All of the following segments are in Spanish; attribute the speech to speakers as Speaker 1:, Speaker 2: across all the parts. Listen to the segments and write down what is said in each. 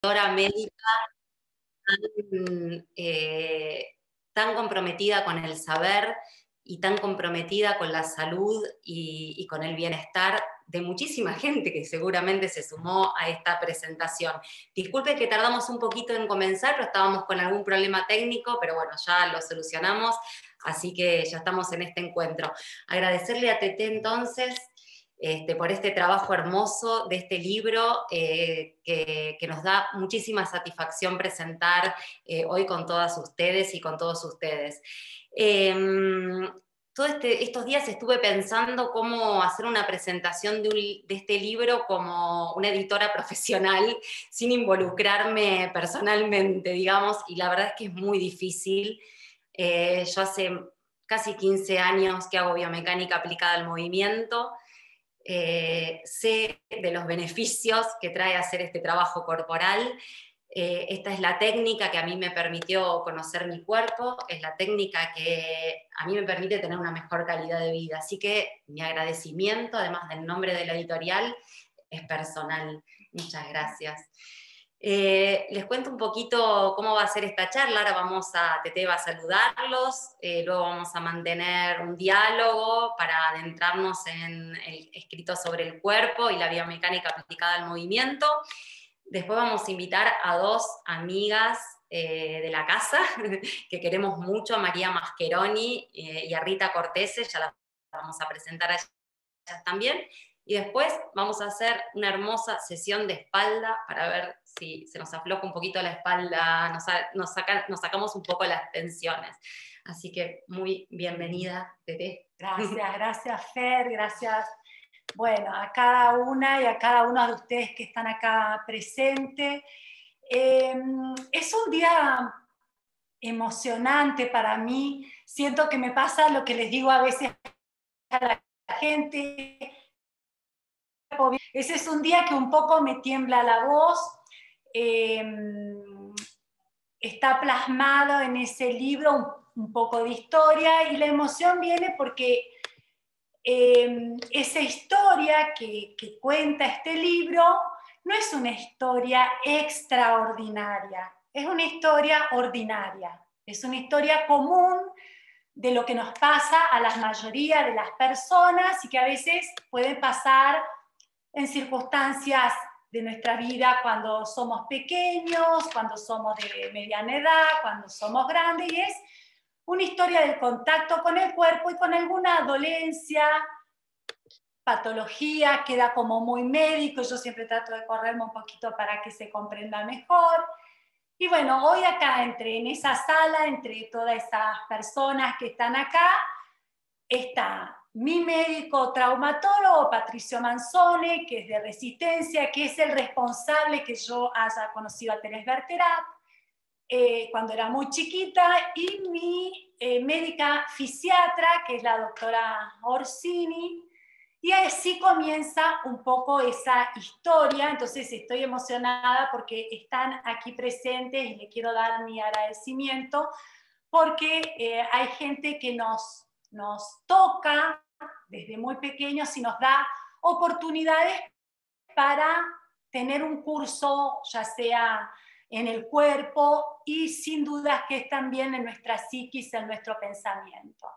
Speaker 1: doctora médica tan comprometida con el saber y tan comprometida con la salud y con el bienestar de muchísima gente que seguramente se sumó a esta presentación. Disculpe que tardamos un poquito en comenzar, pero estábamos con algún problema técnico, pero bueno, ya lo solucionamos, así que ya estamos en este encuentro. Agradecerle a Teté entonces por este trabajo hermoso de este libro que nos da muchísima satisfacción presentar hoy con todas ustedes y con todos ustedes. Estos días estuve pensando cómo hacer una presentación de este libro como una editora profesional sin involucrarme personalmente, digamos, y la verdad es que es muy difícil. Yo hace casi 15 años que hago biomecánica aplicada al movimiento. Sé de los beneficios que trae hacer este trabajo corporal. Esta es la técnica que a mí me permitió conocer mi cuerpo, es la técnica que a mí me permite tener una mejor calidad de vida. Así que mi agradecimiento, además del nombre de la editorial, es personal. Muchas gracias. Les cuento un poquito cómo va a ser esta charla. Ahora Teté va a saludarlos, luego vamos a mantener un diálogo para adentrarnos en el escrito sobre el cuerpo y la biomecánica aplicada al movimiento. Después vamos a invitar a dos amigas de la casa que queremos mucho, a María Mascheroni y a Rita Cortese, ya las vamos a presentar a ellas también. Y después vamos a hacer una hermosa sesión de espalda para ver si se nos afloja un poquito la espalda, nos sacamos un poco las tensiones. Así que muy bienvenida, Teté.
Speaker 2: Gracias Fer, gracias. Bueno, a cada una y a cada uno de ustedes que están acá presentes. Es un día emocionante para mí. Siento que me pasa lo que les digo a veces a la gente. Ese es un día que un poco me tiembla la voz. Está plasmado en ese libro un poco de historia y la emoción viene porque esa historia que cuenta este libro no es una historia extraordinaria, es una historia ordinaria, es una historia común de lo que nos pasa a la mayoría de las personas y que a veces puede pasar en circunstancias de nuestra vida cuando somos pequeños, cuando somos de mediana edad, cuando somos grandes, y es una historia del contacto con el cuerpo y con alguna dolencia, patología, queda como muy médico, yo siempre trato de correrme un poquito para que se comprenda mejor. Y bueno, hoy acá, en esa sala, entre todas esas personas que están acá, está mi médico traumatólogo, Patricio Manzone, que es de Resistencia, que es el responsable que yo haya conocido a Teresa Berterat cuando era muy chiquita, y mi médica fisiatra, que es la doctora Orsini, y así comienza un poco esa historia. Entonces estoy emocionada porque están aquí presentes y le quiero dar mi agradecimiento porque hay gente que nos toca desde muy pequeños y nos da oportunidades para tener un curso, ya sea en el cuerpo y sin dudas que es también en nuestra psiquis, en nuestro pensamiento.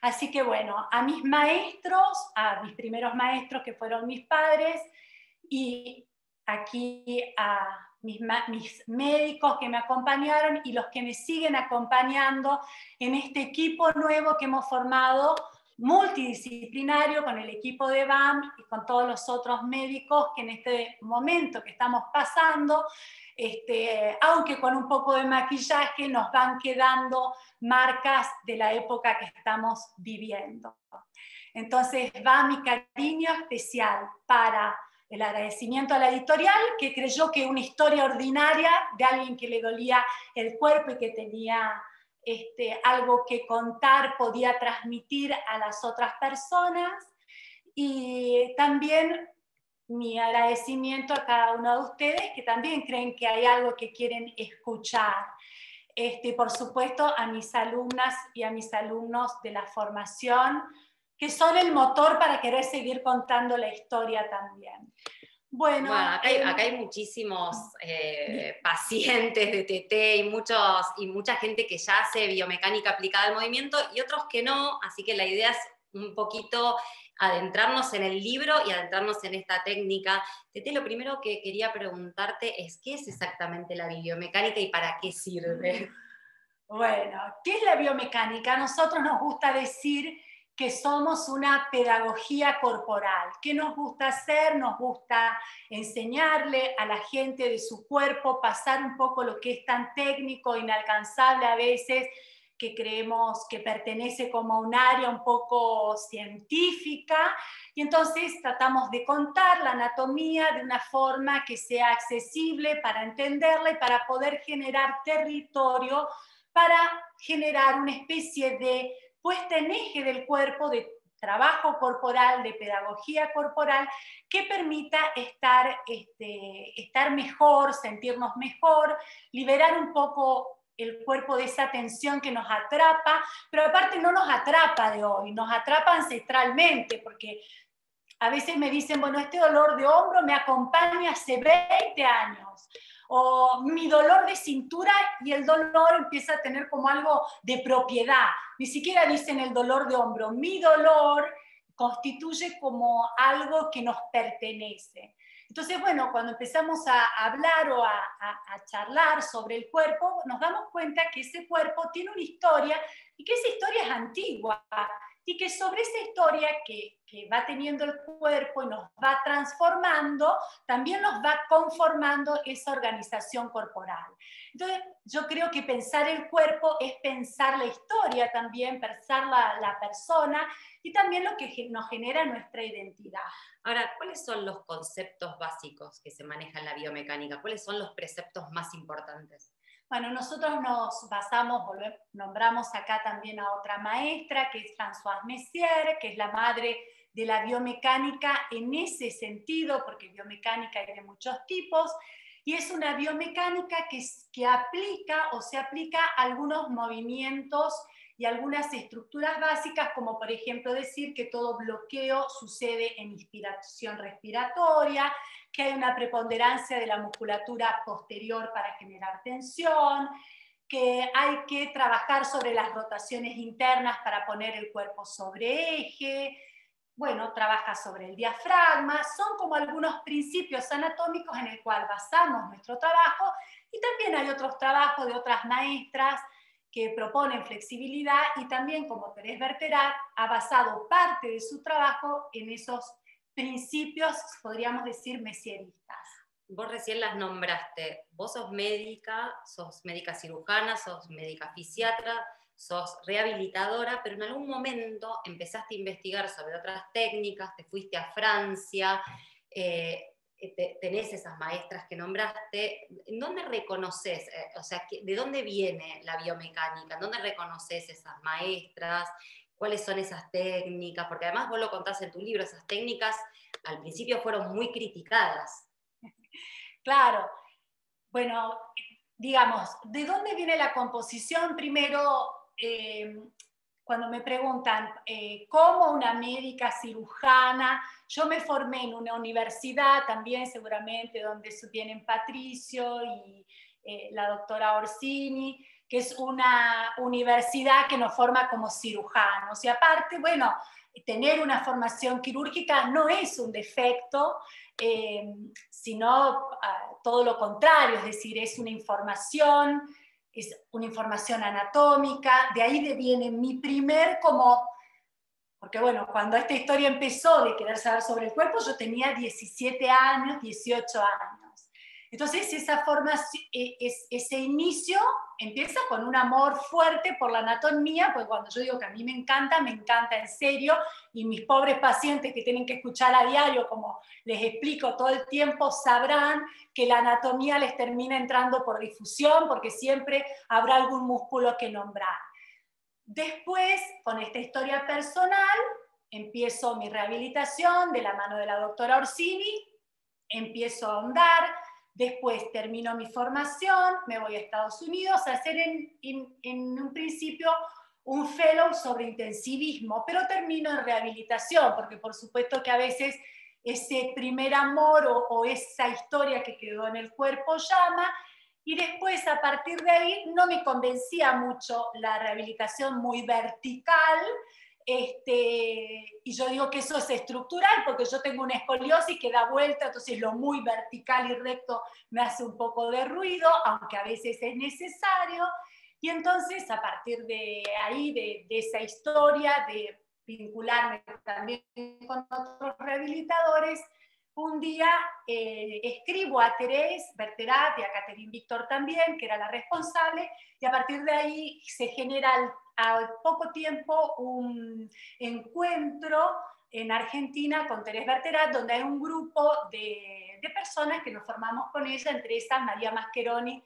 Speaker 2: Así que bueno, a mis maestros, a mis primeros maestros que fueron mis padres, y aquí a mis médicos que me acompañaron y los que me siguen acompañando en este equipo nuevo que hemos formado, multidisciplinario, con el equipo de BAM y con todos los otros médicos que en este momento que estamos pasando, aunque con un poco de maquillaje, nos van quedando marcas de la época que estamos viviendo. Entonces va mi cariño especial para el agradecimiento a la editorial, que creyó que una historia ordinaria de alguien que le dolía el cuerpo y que tenía algo que contar podía transmitir a las otras personas. Y también mi agradecimiento a cada uno de ustedes que también creen que hay algo que quieren escuchar. Por supuesto, a mis alumnas y a mis alumnos de la formación, que son el motor para querer seguir contando la historia también.
Speaker 1: Bueno, acá hay muchísimos pacientes de TT y mucha gente que ya hace biomecánica aplicada al movimiento y otros que no, así que la idea es un poquito adentrarnos en el libro y adentrarnos en esta técnica. Tete, lo primero que quería preguntarte es, ¿qué es exactamente la biomecánica y para qué sirve?
Speaker 2: Bueno, ¿qué es la biomecánica? A nosotros nos gusta decir que somos una pedagogía corporal. ¿Qué nos gusta hacer? Nos gusta enseñarle a la gente de su cuerpo, pasar un poco lo que es tan técnico, inalcanzable a veces, que creemos que pertenece como a un área un poco científica, y entonces tratamos de contar la anatomía de una forma que sea accesible para entenderla y para poder generar territorio, para generar una especie de puesta en eje del cuerpo, de trabajo corporal, de pedagogía corporal, que permita estar mejor, sentirnos mejor, liberar un poco el cuerpo de esa tensión que nos atrapa, pero aparte no nos atrapa de hoy, nos atrapa ancestralmente, porque a veces me dicen, bueno, este dolor de hombro me acompaña hace 20 años, o mi dolor de cintura, y el dolor empieza a tener como algo de propiedad. Ni siquiera dicen el dolor de hombro, mi dolor constituye como algo que nos pertenece. Entonces, bueno, cuando empezamos a hablar o a charlar sobre el cuerpo, nos damos cuenta que ese cuerpo tiene una historia y que esa historia es antigua, y que sobre esa historia que va teniendo el cuerpo y nos va transformando, también nos va conformando esa organización corporal. Entonces, yo creo que pensar el cuerpo es pensar la historia también, pensar la persona y también lo que nos genera nuestra identidad.
Speaker 1: Ahora, ¿cuáles son los conceptos básicos que se manejan en la biomecánica? ¿Cuáles son los preceptos más importantes?
Speaker 2: Bueno, nosotros nos basamos, nombramos acá también a otra maestra, que es Françoise Messier, que es la madre de la biomecánica en ese sentido, porque biomecánica hay de muchos tipos, y es una biomecánica que aplica o se aplica a algunos movimientos y algunas estructuras básicas, como por ejemplo decir que todo bloqueo sucede en inspiración respiratoria, que hay una preponderancia de la musculatura posterior para generar tensión, que hay que trabajar sobre las rotaciones internas para poner el cuerpo sobre eje, bueno, trabaja sobre el diafragma, son como algunos principios anatómicos en el cual basamos nuestro trabajo, y también hay otros trabajos de otras maestras que proponen flexibilidad, y también como Thérèse Bertherat ha basado parte de su trabajo en esos principios, podríamos decir, messieristas.
Speaker 1: Vos recién las nombraste. Vos sos médica cirujana, sos médica fisiatra, sos rehabilitadora, pero en algún momento empezaste a investigar sobre otras técnicas, te fuiste a Francia, tenés esas maestras que nombraste. ¿En dónde reconoces, o sea, de dónde viene la biomecánica? ¿En dónde reconoces esas maestras? ¿Cuáles son esas técnicas? Porque además vos lo contás en tu libro, esas técnicas al principio fueron muy criticadas.
Speaker 2: Claro, bueno, digamos, ¿de dónde viene la composición? Primero, cuando me preguntan cómo una médica cirujana, yo me formé en una universidad también seguramente donde vienen Patricio y la doctora Orsini, que es una universidad que nos forma como cirujanos. Y aparte, bueno, tener una formación quirúrgica no es un defecto, sino todo lo contrario, es decir, es una información anatómica. De ahí viene mi primer porque bueno, cuando esta historia empezó de querer saber sobre el cuerpo, yo tenía 17 años, 18 años. Entonces esa formación, ese inicio empieza con un amor fuerte por la anatomía, porque cuando yo digo que a mí me encanta en serio, y mis pobres pacientes que tienen que escuchar a diario, como les explico todo el tiempo, sabrán que la anatomía les termina entrando por difusión, porque siempre habrá algún músculo que nombrar. Después, con esta historia personal, empiezo mi rehabilitación de la mano de la doctora Orsini, empiezo a ahondar. Después termino mi formación, me voy a Estados Unidos a hacer en un principio un fellow sobre intensivismo, pero termino en rehabilitación, porque por supuesto que a veces ese primer amor o esa historia que quedó en el cuerpo llama, Y después, a partir de ahí, no me convencía mucho la rehabilitación muy vertical, y yo digo que eso es estructural, porque yo tengo una escoliosis que da vuelta, entonces lo muy vertical y recto me hace un poco de ruido, aunque a veces es necesario. Y entonces, a partir de ahí, de esa historia, de vincularme también con otros rehabilitadores, un día escribo a Teresa Berterat y a Catherine Víctor también, que era la responsable, y a partir de ahí se genera al poco tiempo un encuentro en Argentina con Teresa Berterat, donde hay un grupo de personas que nos formamos con ella, entre esas María Mascheroni,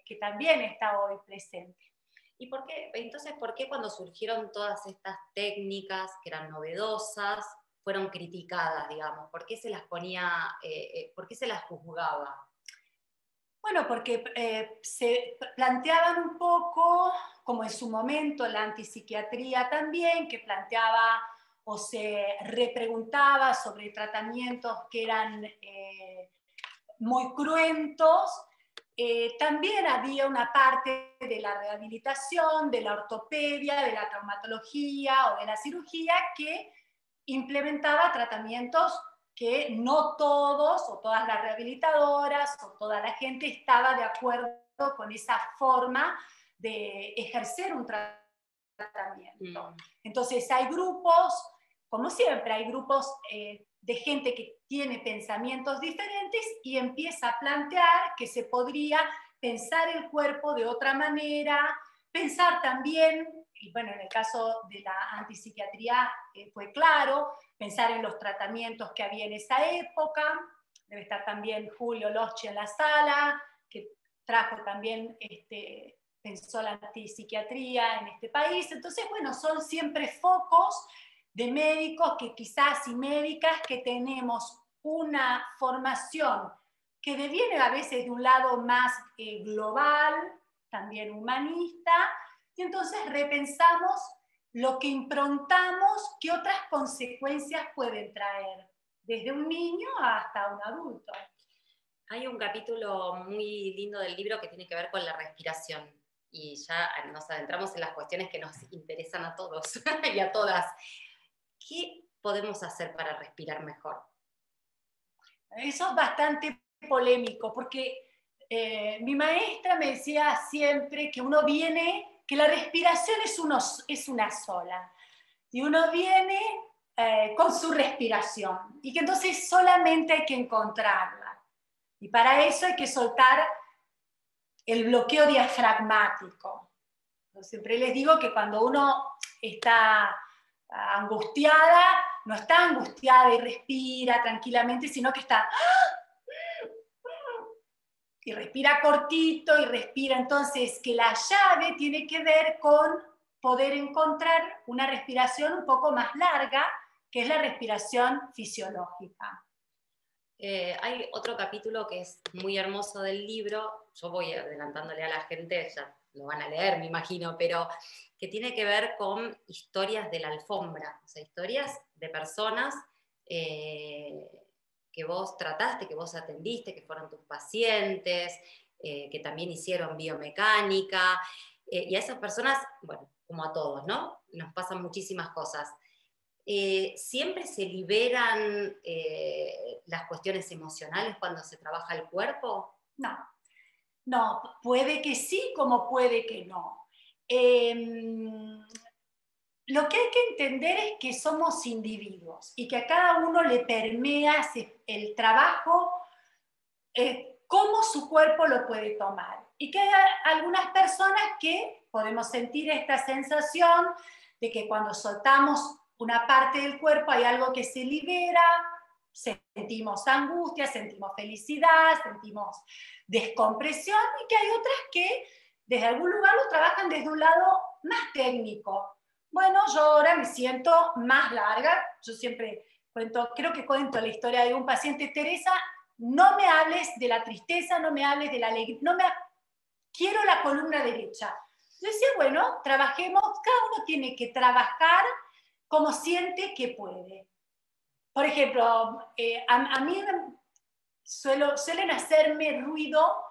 Speaker 2: que también está hoy presente.
Speaker 1: ¿Y por qué, entonces, por qué cuando surgieron todas estas técnicas que eran novedosas, fueron criticadas, digamos? ¿Por qué se las ponía, por qué se las juzgaba?
Speaker 2: Bueno, porque se planteaban un poco, como en su momento la antipsiquiatría también, que planteaba o se repreguntaba sobre tratamientos que eran muy cruentos. También había una parte de la rehabilitación, de la ortopedia, de la traumatología o de la cirugía que implementaba tratamientos que no todos o todas las rehabilitadoras o toda la gente estaba de acuerdo con esa forma de ejercer un tratamiento. Entonces hay grupos, como siempre, hay grupos de gente que tiene pensamientos diferentes y empieza a plantear que se podría pensar el cuerpo de otra manera, pensar también, y bueno, en el caso de la antipsiquiatría fue claro, pensar en los tratamientos que había en esa época. Debe estar también Julio Loschi en la sala, que trajo también, pensó la antipsiquiatría en este país. Entonces, bueno, son siempre focos de médicos que quizás y médicas que tenemos una formación que deviene a veces de un lado más global, también humanista, y entonces repensamos lo que improntamos, qué otras consecuencias pueden traer, desde un niño hasta un adulto.
Speaker 1: Hay un capítulo muy lindo del libro que tiene que ver con la respiración, y ya nos adentramos en las cuestiones que nos interesan a todos y a todas. ¿Qué podemos hacer para respirar mejor?
Speaker 2: Eso es bastante polémico, porque mi maestra me decía siempre que uno viene, que la respiración es una sola, y uno viene con su respiración, y que entonces solamente hay que encontrarla. Y para eso hay que soltar el bloqueo diafragmático. Yo siempre les digo que cuando uno está angustiada, no está angustiada y respira tranquilamente, sino que está y respira cortito y respira. Entonces, que la llave tiene que ver con poder encontrar una respiración un poco más larga, que es la respiración fisiológica.
Speaker 1: Hay otro capítulo que es muy hermoso del libro, yo voy adelantándole a la gente, ya lo van a leer, me imagino, pero que tiene que ver con historias de la alfombra, o sea, historias de personas que vos trataste, que vos atendiste, que fueron tus pacientes, que también hicieron biomecánica, y a esas personas, bueno, como a todos, ¿no? Nos pasan muchísimas cosas. ¿Siempre se liberan las cuestiones emocionales cuando se trabaja el cuerpo?
Speaker 2: No, no, puede que sí, como puede que no. Lo que hay que entender es que somos individuos y que a cada uno le permea el trabajo, cómo su cuerpo lo puede tomar. Y que hay algunas personas que podemos sentir esta sensación de que cuando soltamos una parte del cuerpo hay algo que se libera, sentimos angustia, sentimos felicidad, sentimos descompresión, y que hay otras que desde algún lugar lo trabajan desde un lado más técnico. Bueno, yo ahora me siento más larga, yo siempre cuento, creo que cuento la historia de un paciente: Teresa, no me hables de la tristeza, no me hables de la alegría, quiero la columna derecha. Yo decía, bueno, trabajemos, cada uno tiene que trabajar como siente que puede. Por ejemplo, a mí suelen hacerme ruido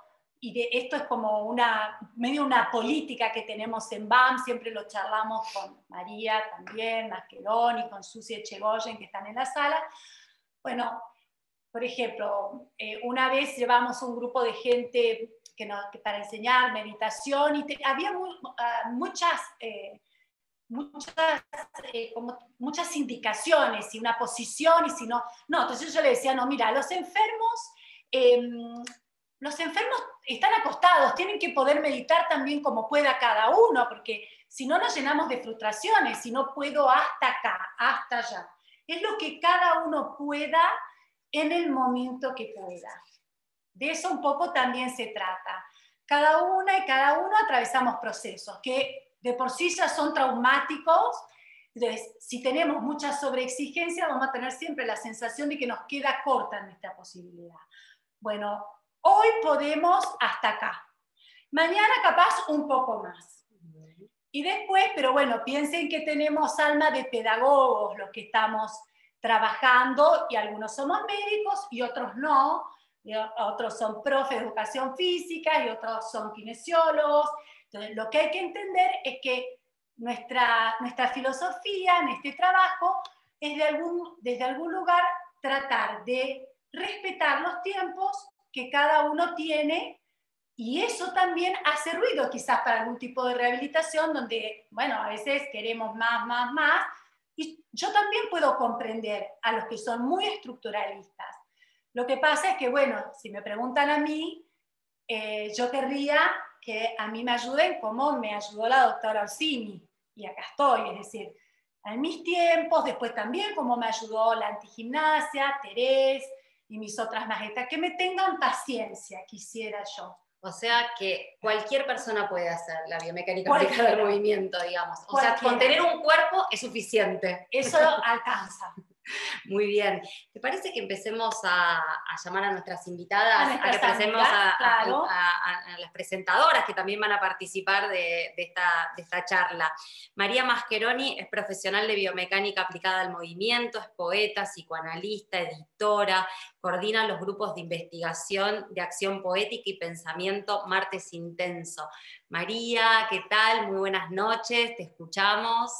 Speaker 2: esto es como medio una política que tenemos en BAM, siempre lo charlamos con María también, Mascheroni, con Susi Echegoyen, que están en la sala. Bueno, por ejemplo, una vez llevamos un grupo de gente para enseñar meditación y había muchas indicaciones, y una posición, y si no, entonces yo le decía, no, mira, los enfermos están acostados, tienen que poder meditar también como pueda cada uno, porque si no nos llenamos de frustraciones, si no puedo hasta acá, hasta allá. Es lo que cada uno pueda en el momento que pueda. De eso un poco también se trata. Cada una y cada uno atravesamos procesos que de por sí ya son traumáticos. Entonces, si tenemos mucha sobreexigencia, vamos a tener siempre la sensación de que nos queda corta nuestra posibilidad. Bueno, hoy podemos hasta acá. Mañana capaz un poco más. Y después, pero bueno, piensen que tenemos alma de pedagogos los que estamos trabajando, y algunos somos médicos y otros no, y otros son profes de educación física y otros son kinesiólogos. Entonces, lo que hay que entender es que nuestra filosofía en este trabajo es desde algún lugar tratar de respetar los tiempos que cada uno tiene, y eso también hace ruido quizás para algún tipo de rehabilitación donde, bueno, a veces queremos más, y yo también puedo comprender a los que son muy estructuralistas. Lo que pasa es que, bueno, si me preguntan a mí, yo querría que a mí me ayuden como me ayudó la doctora Orsini, y acá estoy, es decir, en mis tiempos, después también como me ayudó la antigimnasia, Terés y mis otras maestras, que me tengan paciencia, quisiera yo.
Speaker 1: O sea que cualquier persona puede hacer la biomecánica aplicada al movimiento, digamos. O sea, con tener un cuerpo es suficiente.
Speaker 2: Eso alcanza.
Speaker 1: Muy bien. ¿Te parece que empecemos a llamar a nuestras invitadas, a que presentemos a las presentadoras que también van a participar de esta charla? María Mascheroni es profesional de biomecánica aplicada al movimiento, es poeta, psicoanalista, editora, coordina los grupos de investigación de acción poética y pensamiento Martes Intenso. María, ¿qué tal? Muy buenas noches, te escuchamos.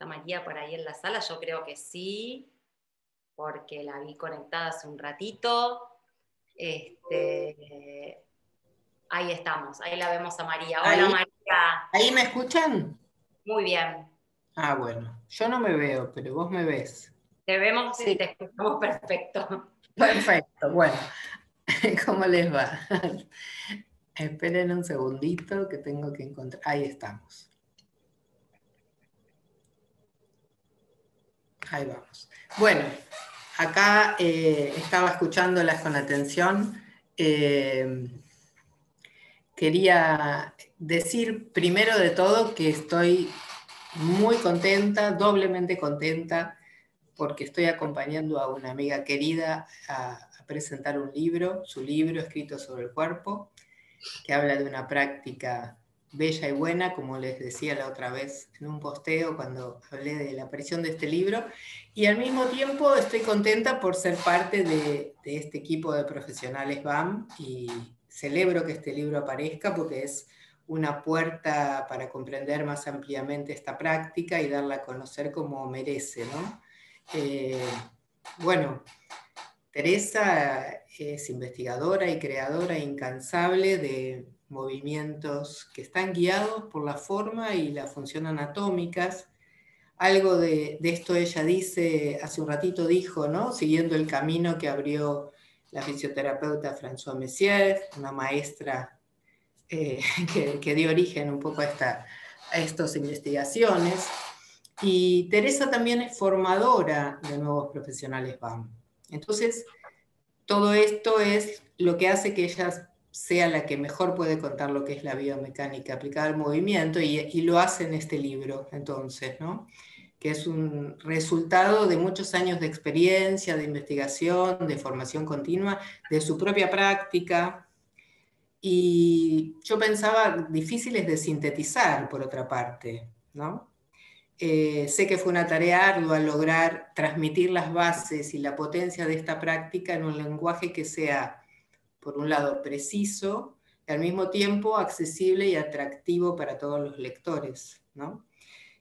Speaker 1: María por ahí en la sala, yo creo que sí, porque la vi conectada hace un ratito. Ahí estamos, ahí la vemos a María. Hola, María.
Speaker 3: ¿Ahí me escuchan?
Speaker 1: Muy bien.
Speaker 3: Ah, bueno, yo no me veo, pero vos me ves.
Speaker 1: Te vemos y te escuchamos perfecto.
Speaker 3: Perfecto, bueno, ¿cómo les va? Esperen un segundito que tengo que encontrar. Ahí estamos. Ahí vamos. Bueno, acá estaba escuchándolas con atención. Quería decir primero de todo que estoy muy contenta, doblemente contenta, porque estoy acompañando a una amiga querida a presentar un libro, su libro escrito sobre el cuerpo, que habla de una práctica bella y buena, como les decía la otra vez en un posteo cuando hablé de la aparición de este libro, y al mismo tiempo estoy contenta por ser parte de este equipo de profesionales BAM, y celebro que este libro aparezca porque es una puerta para comprender más ampliamente esta práctica y darla a conocer como merece, ¿no? Bueno, Teresa es investigadora y creadora incansable de movimientos que están guiados por la forma y la función anatómicas. Algo de esto ella dice, hace un ratito dijo, ¿no? Siguiendo el camino que abrió la fisioterapeuta Françoise Messier, una maestra que dio origen un poco a estas investigaciones. Y Teresa también es formadora de nuevos profesionales BAM. Entonces, todo esto es lo que hace que ella sea la que mejor puede contar lo que es la biomecánica aplicada al movimiento, y lo hace en este libro, entonces, ¿no? Que es un resultado de muchos años de experiencia, de investigación, de formación continua, de su propia práctica. Y yo pensaba difíciles de sintetizar, por otra parte, ¿no? Sé que fue una tarea ardua lograr transmitir las bases y la potencia de esta práctica en un lenguaje que sea, por un lado, preciso, y al mismo tiempo accesible y atractivo para todos los lectores, ¿no?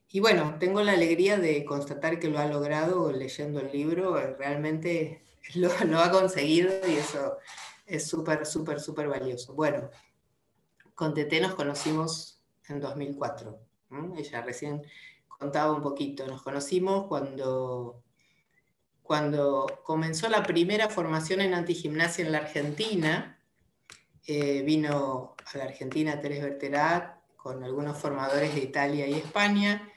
Speaker 3: Y bueno, tengo la alegría de constatar que lo ha logrado leyendo el libro, realmente lo ha conseguido y eso es súper, súper, súper valioso. Bueno, con Teté nos conocimos en 2004. Ella recién contaba un poquito. Nos conocimos cuando comenzó la primera formación en antigimnasia en la Argentina. Vino a la Argentina Terés Berterat con algunos formadores de Italia y España.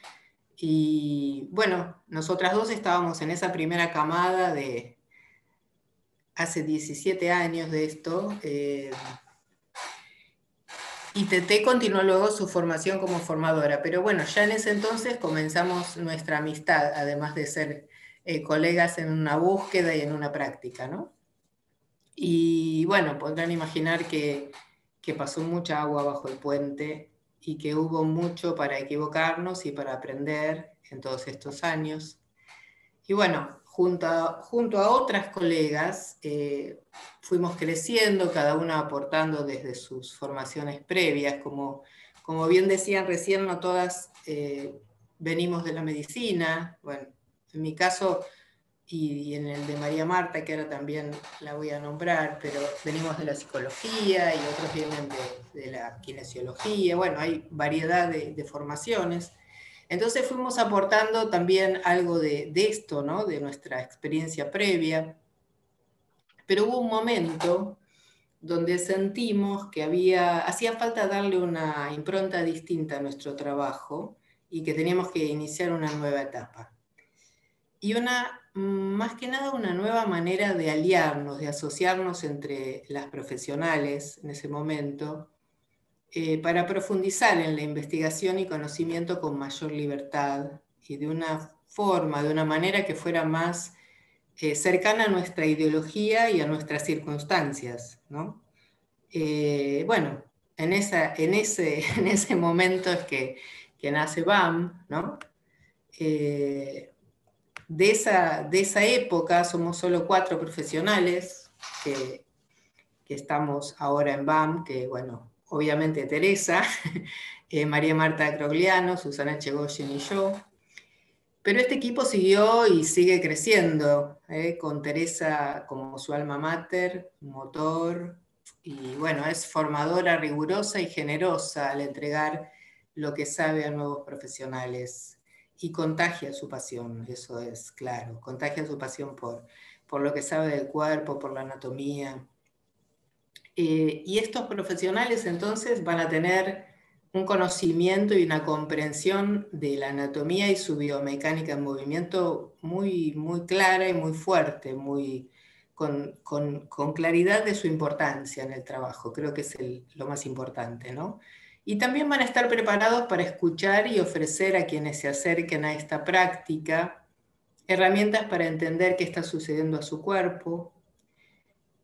Speaker 3: Y bueno, nosotras dos estábamos en esa primera camada de hace 17 años de esto. Y Teté continuó luego su formación como formadora, pero bueno, ya en ese entonces comenzamos nuestra amistad, además de ser colegas en una búsqueda y en una práctica, ¿no? Y bueno, podrán imaginar que pasó mucha agua bajo el puente y que hubo mucho para equivocarnos y para aprender en todos estos años. Y bueno, junto a otras colegas fuimos creciendo, cada una aportando desde sus formaciones previas. Como bien decían recién, no todas venimos de la medicina. Bueno, en mi caso y en el de María Marta, que ahora también la voy a nombrar, pero venimos de la psicología y otros vienen de la kinesiología. Bueno, hay variedad de formaciones. Entonces fuimos aportando también algo de esto, ¿no? De nuestra experiencia previa. Pero hubo un momento donde sentimos que hacía falta darle una impronta distinta a nuestro trabajo y que teníamos que iniciar una nueva etapa. Y más que nada una nueva manera de aliarnos, de asociarnos entre las profesionales en ese momento, para profundizar en la investigación y conocimiento con mayor libertad y de una forma, de una manera que fuera más cercana a nuestra ideología y a nuestras circunstancias, ¿no? Bueno, en ese momento es que nace BAM, ¿no? De esa época somos solo 4 profesionales que estamos ahora en BAM, que bueno, obviamente Teresa, María Marta Crogliano, Susana Chegoyen y yo. Pero este equipo siguió y sigue creciendo, con Teresa como su alma mater, motor, y bueno, es formadora rigurosa y generosa al entregar lo que sabe a nuevos profesionales y contagia su pasión, eso es claro, contagia su pasión por lo que sabe del cuerpo, por la anatomía. Y estos profesionales entonces van a tener un conocimiento y una comprensión de la anatomía y su biomecánica en movimiento muy, muy clara y muy fuerte, con claridad de su importancia en el trabajo. Creo que es lo más importante, ¿no? Y también van a estar preparados para escuchar y ofrecer a quienes se acerquen a esta práctica herramientas para entender qué está sucediendo a su cuerpo.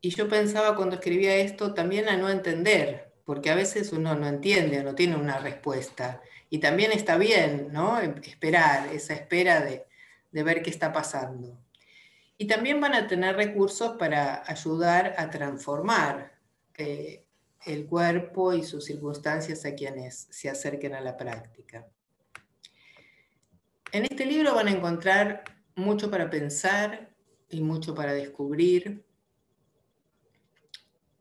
Speaker 3: Y yo pensaba cuando escribía esto también a no entender, porque a veces uno no entiende o no tiene una respuesta. Y también está bien, ¿no? Esperar, esa espera de ver qué está pasando. Y también van a tener recursos para ayudar a transformar el cuerpo y sus circunstancias a quienes se acerquen a la práctica. En este libro van a encontrar mucho para pensar y mucho para descubrir.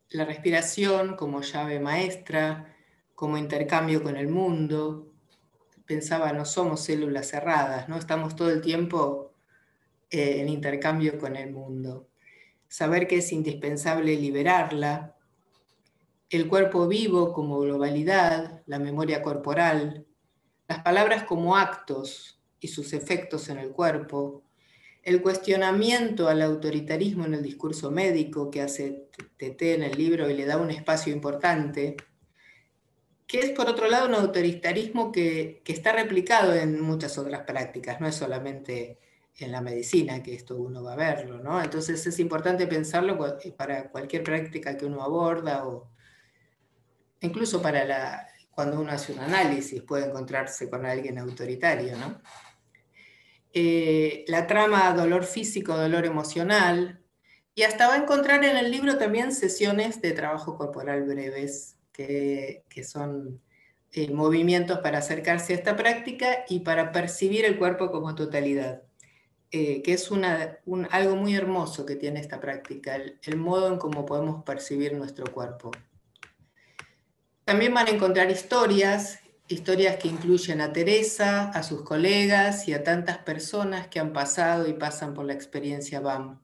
Speaker 3: La respiración como llave maestra, como intercambio con el mundo. Pensaba, no somos células cerradas, ¿no? Estamos todo el tiempo en intercambio con el mundo. Saber que es indispensable liberarla. El cuerpo vivo como globalidad, la memoria corporal, las palabras como actos y sus efectos en el cuerpo, el cuestionamiento al autoritarismo en el discurso médico que hace Teté en el libro y le da un espacio importante, que es por otro lado un autoritarismo que está replicado en muchas otras prácticas, no es solamente en la medicina que esto uno va a verlo, ¿no? Entonces es importante pensarlo para cualquier práctica que uno aborda o incluso cuando uno hace un análisis puede encontrarse con alguien autoritario, ¿no? la trama dolor físico, dolor emocional, y hasta va a encontrar en el libro también sesiones de trabajo corporal breves, que son movimientos para acercarse a esta práctica y para percibir el cuerpo como totalidad, que es algo muy hermoso que tiene esta práctica, el modo en cómo podemos percibir nuestro cuerpo. También van a encontrar historias que incluyen a Teresa, a sus colegas y a tantas personas que han pasado y pasan por la experiencia BAM.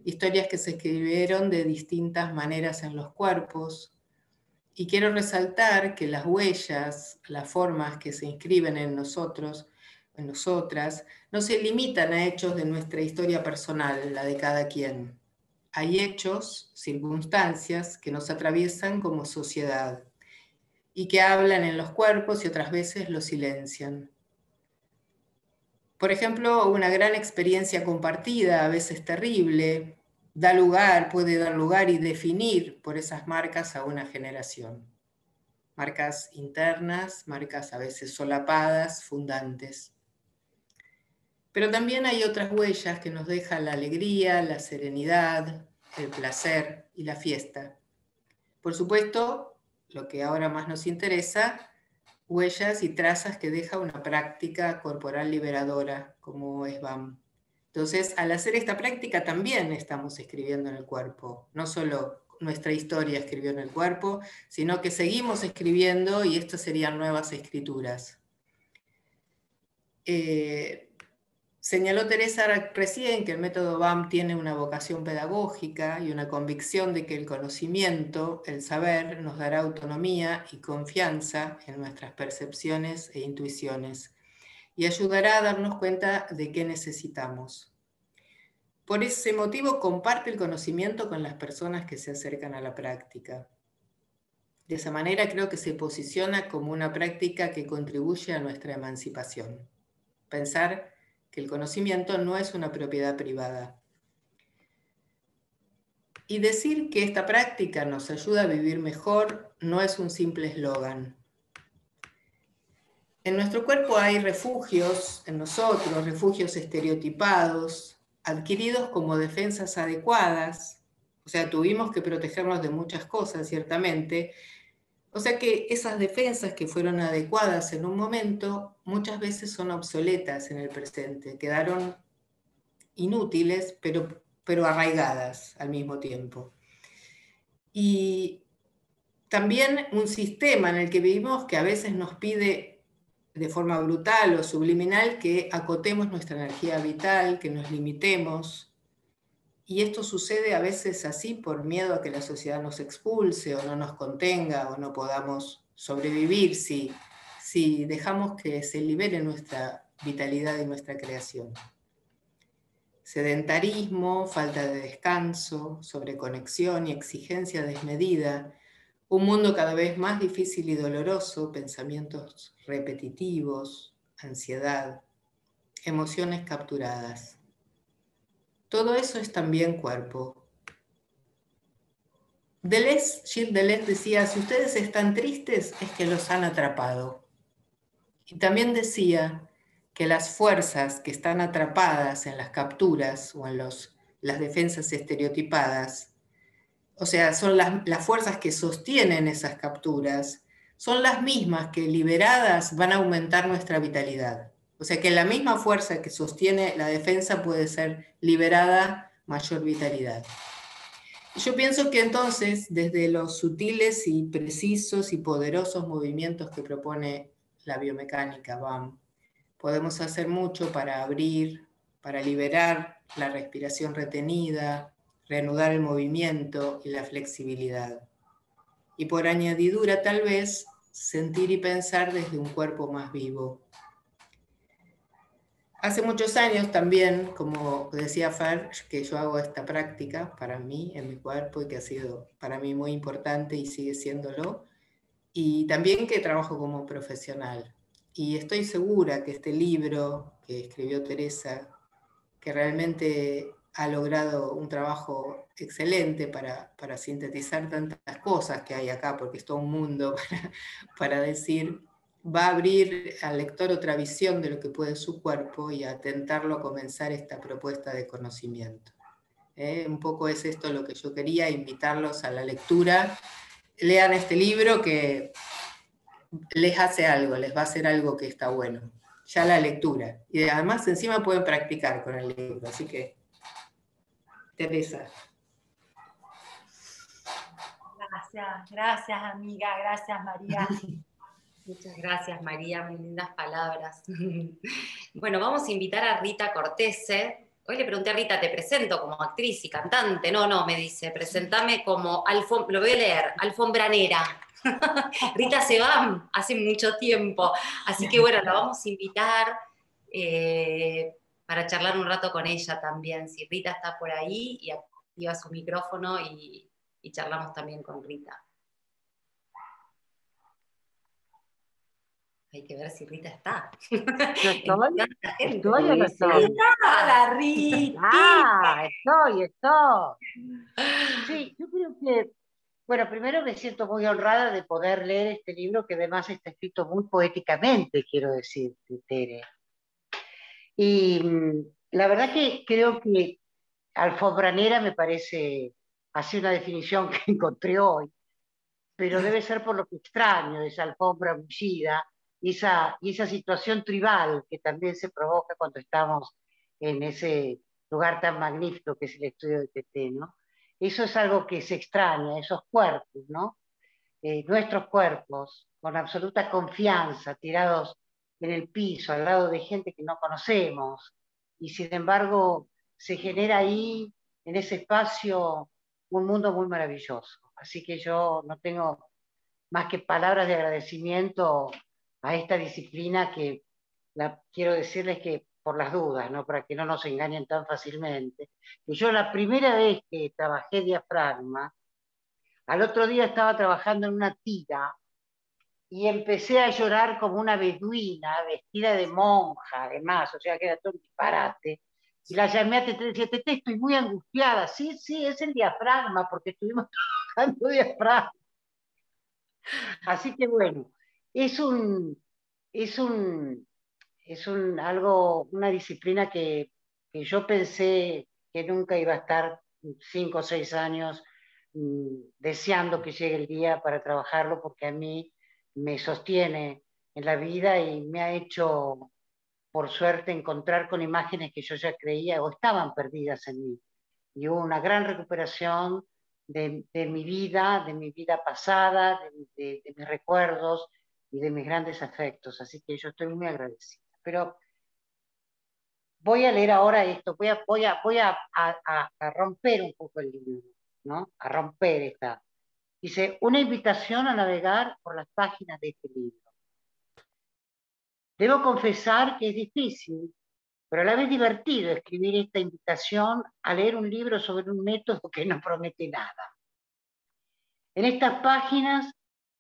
Speaker 3: Historias que se escribieron de distintas maneras en los cuerpos. Y quiero resaltar que las huellas, las formas que se inscriben en nosotros, en nosotras, no se limitan a hechos de nuestra historia personal, la de cada quien. Hay hechos, circunstancias que nos atraviesan como sociedad y que hablan en los cuerpos y otras veces los silencian. Por ejemplo, una gran experiencia compartida, a veces terrible, puede dar lugar y definir por esas marcas a una generación. Marcas internas, marcas a veces solapadas, fundantes. Pero también hay otras huellas que nos dejan la alegría, la serenidad, el placer y la fiesta. Por supuesto, lo que ahora más nos interesa, huellas y trazas que deja una práctica corporal liberadora, como es BAM. Entonces, al hacer esta práctica también estamos escribiendo en el cuerpo. No solo nuestra historia escribió en el cuerpo, sino que seguimos escribiendo y estas serían nuevas escrituras. Señaló Teresa recién que el método BAM tiene una vocación pedagógica y una convicción de que el conocimiento, el saber, nos dará autonomía y confianza en nuestras percepciones e intuiciones y ayudará a darnos cuenta de qué necesitamos. Por ese motivo comparte el conocimiento con las personas que se acercan a la práctica. De esa manera creo que se posiciona como una práctica que contribuye a nuestra emancipación. Pensar que el conocimiento no es una propiedad privada. Y decir que esta práctica nos ayuda a vivir mejor no es un simple eslogan. En nuestro cuerpo hay refugios, en nosotros, refugios estereotipados, adquiridos como defensas adecuadas. O sea, tuvimos que protegernos de muchas cosas, ciertamente. O sea que esas defensas que fueron adecuadas en un momento, muchas veces son obsoletas en el presente, quedaron inútiles, pero arraigadas al mismo tiempo. Y también un sistema en el que vivimos que a veces nos pide de forma brutal o subliminal que acotemos nuestra energía vital, que nos limitemos. Y esto sucede a veces así por miedo a que la sociedad nos expulse o no nos contenga o no podamos sobrevivir si dejamos que se libere nuestra vitalidad y nuestra creación. Sedentarismo, falta de descanso, sobreconexión y exigencia desmedida, un mundo cada vez más difícil y doloroso, pensamientos repetitivos, ansiedad, emociones capturadas. Todo eso es también cuerpo. Gilles Deleuze decía, si ustedes están tristes es que los han atrapado. Y también decía que las fuerzas que están atrapadas en las capturas o en las defensas estereotipadas, o sea, son las fuerzas que sostienen esas capturas, son las mismas que liberadas van a aumentar nuestra vitalidad. O sea que la misma fuerza que sostiene la defensa puede ser liberada, mayor vitalidad. Yo pienso que entonces, desde los sutiles y precisos y poderosos movimientos que propone la biomecánica BAM, podemos hacer mucho para abrir, para liberar la respiración retenida, reanudar el movimiento y la flexibilidad. Y por añadidura, tal vez, sentir y pensar desde un cuerpo más vivo. Hace muchos años también, como decía Fer, que yo hago esta práctica para mí, en mi cuerpo, y que ha sido para mí muy importante y sigue siéndolo. Y también que trabajo como profesional. Y estoy segura que este libro que escribió Teresa, que realmente ha logrado un trabajo excelente para sintetizar tantas cosas que hay acá, porque es todo un mundo para decir, va a abrir al lector otra visión de lo que puede su cuerpo y a tentarlo a comenzar esta propuesta de conocimiento. Un poco es esto lo que yo quería, invitarlos a la lectura. Lean este libro que les hace algo, les va a hacer algo que está bueno. Ya la lectura. Y además encima pueden practicar con el libro. Así que, Teresa.
Speaker 2: Gracias, gracias amiga, gracias María.
Speaker 1: Muchas gracias, María, muy lindas palabras. Bueno, vamos a invitar a Rita Cortese. Hoy le pregunté a Rita, ¿te presento como actriz y cantante? No, me dice, presentame como, lo voy a leer, alfombranera. Rita se va hace mucho tiempo, así que bueno, la vamos a invitar para charlar un rato con ella también. Si Rita está por ahí y activa su micrófono y charlamos también con Rita. Hay que ver si Rita está.
Speaker 4: Yo estoy o no estoy.
Speaker 2: Hola, Rita.
Speaker 4: Estoy. Sí, yo creo que, bueno, primero me siento muy honrada de poder leer este libro que además está escrito muy poéticamente, quiero decir, Tere. Y la verdad que creo que alfombranera me parece así una definición que encontré hoy, pero debe ser por lo que extraño esa alfombra bullida y esa situación tribal que también se provoca cuando estamos en ese lugar tan magnífico que es el estudio de TT, ¿no? Eso es algo que se extraña, esos cuerpos, ¿no? Nuestros cuerpos, con absoluta confianza, tirados en el piso, al lado de gente que no conocemos, y sin embargo se genera ahí, en ese espacio, un mundo muy maravilloso. Así que yo no tengo más que palabras de agradecimiento a esta disciplina que quiero decirles que por las dudas, ¿no? Para que no nos engañen tan fácilmente, que yo la primera vez que trabajé diafragma, al otro día estaba trabajando en una tira y empecé a llorar como una beduina, vestida de monja, además, o sea que era todo un disparate. Y la llamé a Tete y decía, Tete, estoy muy angustiada. Sí, es el diafragma, porque estuvimos trabajando diafragma. Así que bueno, es una disciplina que yo pensé que nunca iba a estar 5 o 6 años deseando que llegue el día para trabajarlo, porque a mí me sostiene en la vida y me ha hecho, por suerte, encontrar con imágenes que yo ya creía o estaban perdidas en mí. Y hubo una gran recuperación de mi vida pasada, de mis recuerdos y de mis grandes afectos. Así que yo estoy muy agradecida. Pero voy a leer ahora esto, voy a romper un poco el libro, ¿no? A romper esta. Dice, una invitación a navegar por las páginas de este libro. Debo confesar que es difícil, pero a la vez divertido escribir esta invitación a leer un libro sobre un método que no promete nada. En estas páginas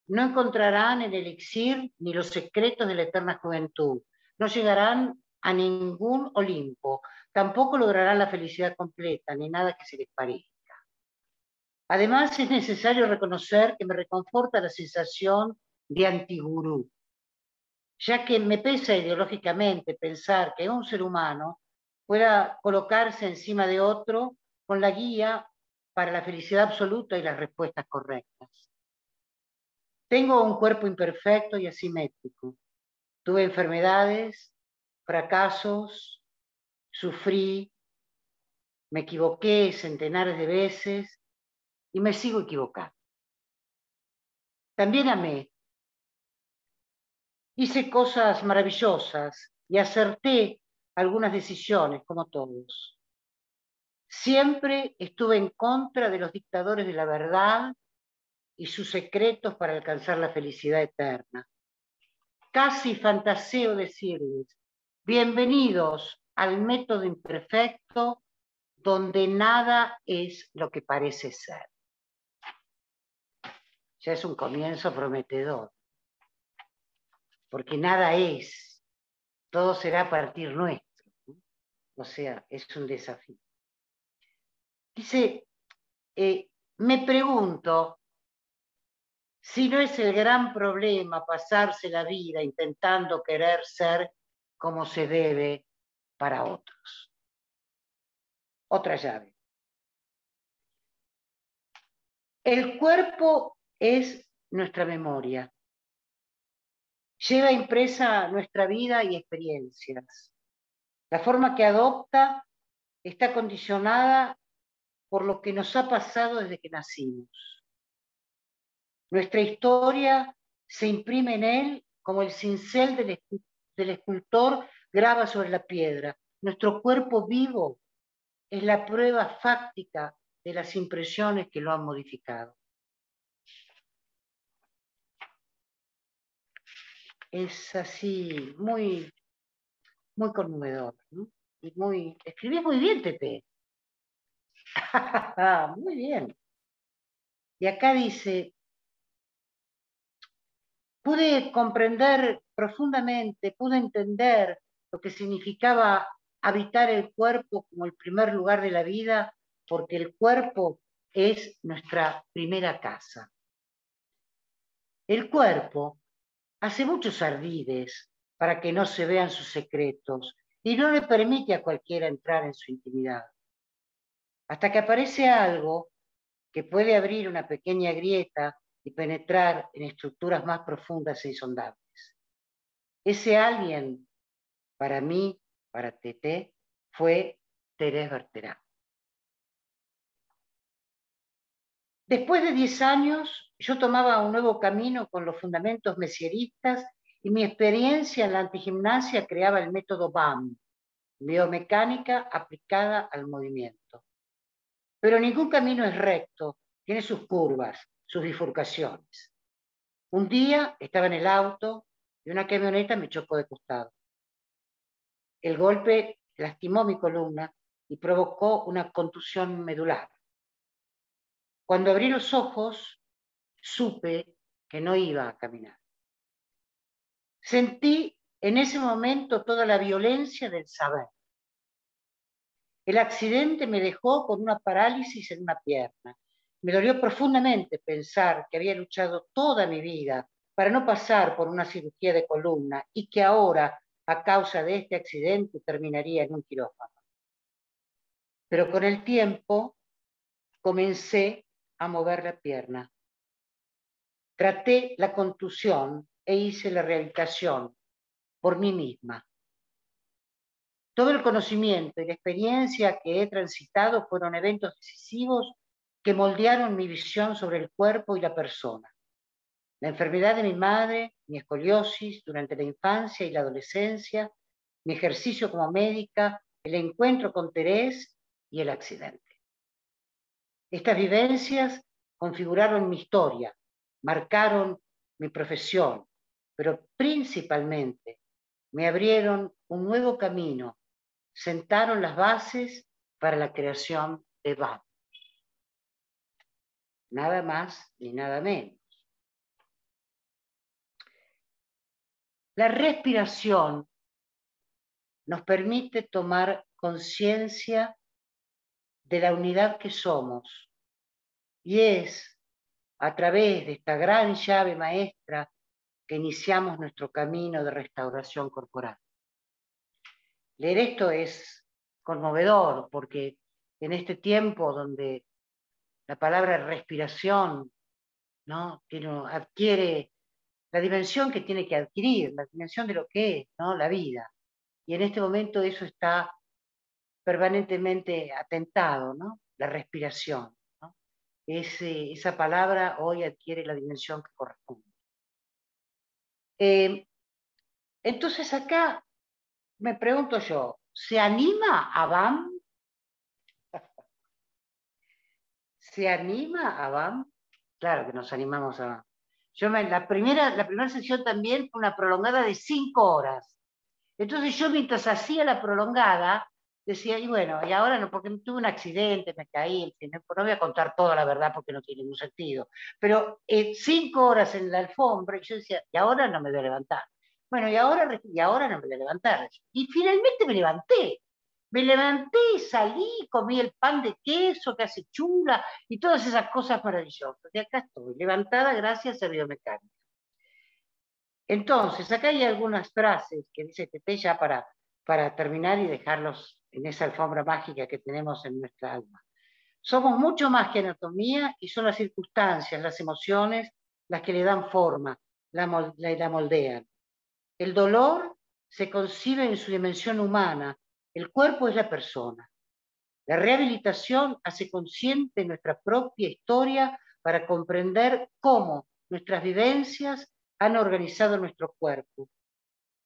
Speaker 4: no encontrarán el elixir ni los secretos de la eterna juventud. No llegarán a ningún Olimpo. Tampoco lograrán la felicidad completa, ni nada que se les parezca. Además, es necesario reconocer que me reconforta la sensación de antigurú, ya que me pesa ideológicamente pensar que un ser humano pueda colocarse encima de otro con la guía para la felicidad absoluta y las respuestas correctas. Tengo un cuerpo imperfecto y asimétrico. Tuve enfermedades, fracasos, sufrí, me equivoqué centenares de veces y me sigo equivocando. También amé. Hice cosas maravillosas y acerté algunas decisiones, como todos. Siempre estuve en contra de los dictadores de la verdad y sus secretos para alcanzar la felicidad eterna. Casi fantaseo decirles, bienvenidos al método imperfecto donde nada es lo que parece ser. Ya es un comienzo prometedor, porque nada es, todo será a partir nuestro, ¿no? O sea, es un desafío. Dice, me pregunto, Si no es el gran problema pasarse la vida intentando querer ser como se debe para otros. Otra llave. El cuerpo es nuestra memoria. Lleva impresa nuestra vida y experiencias. La forma que adopta está condicionada por lo que nos ha pasado desde que nacimos. Nuestra historia se imprime en él como el cincel del escultor graba sobre la piedra. Nuestro cuerpo vivo es la prueba fáctica de las impresiones que lo han modificado. Es así, muy conmovedor, ¿no? Y escribís muy bien, Tete. Muy bien. Y acá dice, pude comprender profundamente, pude entender lo que significaba habitar el cuerpo como el primer lugar de la vida, porque el cuerpo es nuestra primera casa. El cuerpo hace muchos ardides para que no se vean sus secretos y no le permite a cualquiera entrar en su intimidad. Hasta que aparece algo que puede abrir una pequeña grieta y penetrar en estructuras más profundas e insondables. Ese alguien, para mí, para Tete, fue Thérèse Bertherat. Después de 10 años, yo tomaba un nuevo camino con los fundamentos mesieristas y mi experiencia en la antigimnasia creaba el método BAM, biomecánica aplicada al movimiento. Pero ningún camino es recto, tiene sus curvas, sus bifurcaciones. Un día estaba en el auto y una camioneta me chocó de costado. El golpe lastimó mi columna y provocó una contusión medular. Cuando abrí los ojos, supe que no iba a caminar. Sentí en ese momento toda la violencia del saber. El accidente me dejó con una parálisis en una pierna. Me dolió profundamente pensar que había luchado toda mi vida para no pasar por una cirugía de columna y que ahora, a causa de este accidente, terminaría en un quirófano. Pero con el tiempo comencé a mover la pierna. Traté la contusión e hice la rehabilitación por mí misma. Todo el conocimiento y la experiencia que he transitado fueron eventos decisivos que moldearon mi visión sobre el cuerpo y la persona. La enfermedad de mi madre, mi escoliosis durante la infancia y la adolescencia, mi ejercicio como médica, el encuentro con Thérèse y el accidente. Estas vivencias configuraron mi historia, marcaron mi profesión, pero principalmente me abrieron un nuevo camino, sentaron las bases para la creación de BAM. Nada más ni nada menos. La respiración nos permite tomar conciencia de la unidad que somos y es a través de esta gran llave maestra que iniciamos nuestro camino de restauración corporal. Leer esto es conmovedor porque en este tiempo donde la palabra respiración, ¿no?, adquiere la dimensión que tiene que adquirir, la dimensión de lo que es, ¿no?, la vida. Y en este momento eso está permanentemente atentado, ¿no?, la respiración, ¿no? Esa palabra hoy adquiere la dimensión que corresponde. Entonces acá me pregunto yo, ¿se anima a BAM? ¿Se anima a BAM? Claro que nos animamos a BAM. La primera sesión también fue una prolongada de 5 horas. Entonces yo mientras hacía la prolongada, decía, y bueno, y ahora no, porque tuve un accidente, me caí, no voy a contar toda la verdad porque no tiene ningún sentido. Pero 5 horas en la alfombra, y yo decía, y ahora no me voy a levantar. Bueno, y ahora no me voy a levantar. Y finalmente me levanté. Me levanté, salí, comí el pan de queso que hace chula y todas esas cosas maravillosas. Y acá estoy, levantada gracias a biomecánica. Entonces, acá hay algunas frases que dice Tete ya para terminar y dejarlos en esa alfombra mágica que tenemos en nuestra alma. Somos mucho más que anatomía y son las circunstancias, las emociones, las que le dan forma, la moldean. El dolor se concibe en su dimensión humana, el cuerpo es la persona. La rehabilitación hace consciente nuestra propia historia para comprender cómo nuestras vivencias han organizado nuestro cuerpo.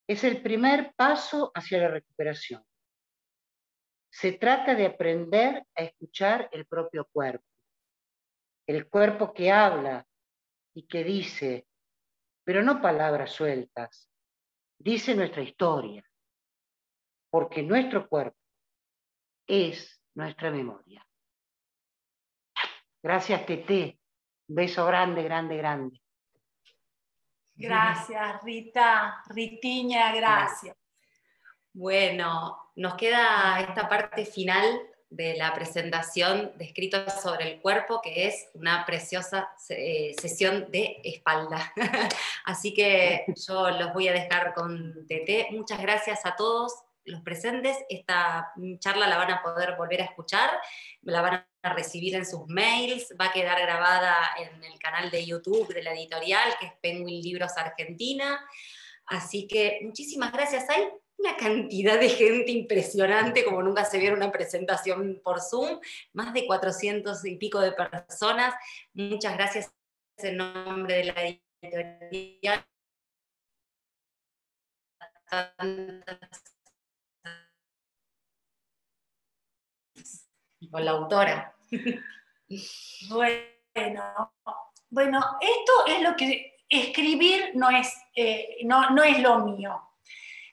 Speaker 4: Es el primer paso hacia la recuperación. Se trata de aprender a escuchar el propio cuerpo. El cuerpo que habla y que dice, pero no palabras sueltas, dice nuestra historia, porque nuestro cuerpo es nuestra memoria. Gracias, Tete. Un beso grande, grande, grande.
Speaker 2: Gracias, Rita, Ritiña, gracias.
Speaker 1: Bueno, nos queda esta parte final de la presentación de Escritos sobre el Cuerpo, que es una preciosa sesión de espalda. Así que yo los voy a dejar con Tete. Muchas gracias a todos los presentes. Esta charla la van a poder volver a escuchar, la van a recibir en sus mails, va a quedar grabada en el canal de YouTube de la editorial, que es Penguin Libros Argentina. Así que muchísimas gracias. Hay una cantidad de gente impresionante, como nunca se vio en una presentación por Zoom, más de 400 y pico de personas. Muchas gracias en nombre de la editorial. Con la autora.
Speaker 2: Bueno, esto es lo que escribir no es lo mío.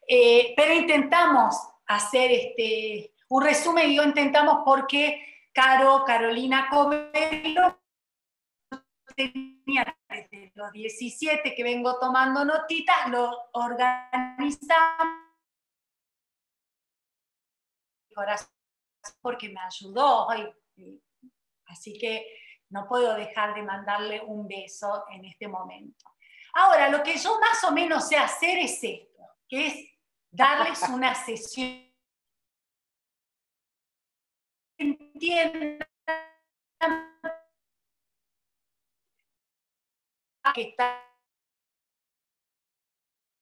Speaker 2: Pero intentamos hacer un resumen, digo intentamos porque Carolina Covelo tenía desde los 17 que vengo tomando notitas, lo organizamos porque me ayudó, así que no puedo dejar de mandarle un beso en este momento. Ahora, lo que yo más o menos sé hacer es esto, que es darles una sesión que entiendan que está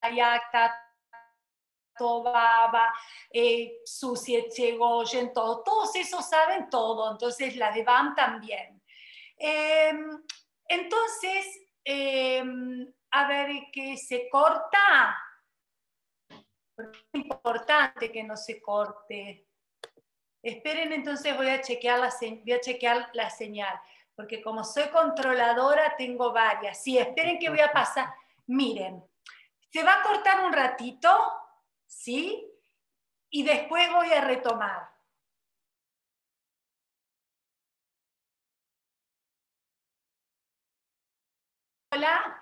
Speaker 2: Ayacta, Tobaba, Susie Chegoyen, todos esos saben todo, entonces la de BAM también. Entonces, a ver, ¿qué se corta? Es importante que no se corte. Esperen, entonces voy a chequear la señal, porque como soy controladora tengo varias. Sí, esperen que voy a pasar. Miren, se va a cortar un ratito, ¿sí? Y después voy a retomar. Hola.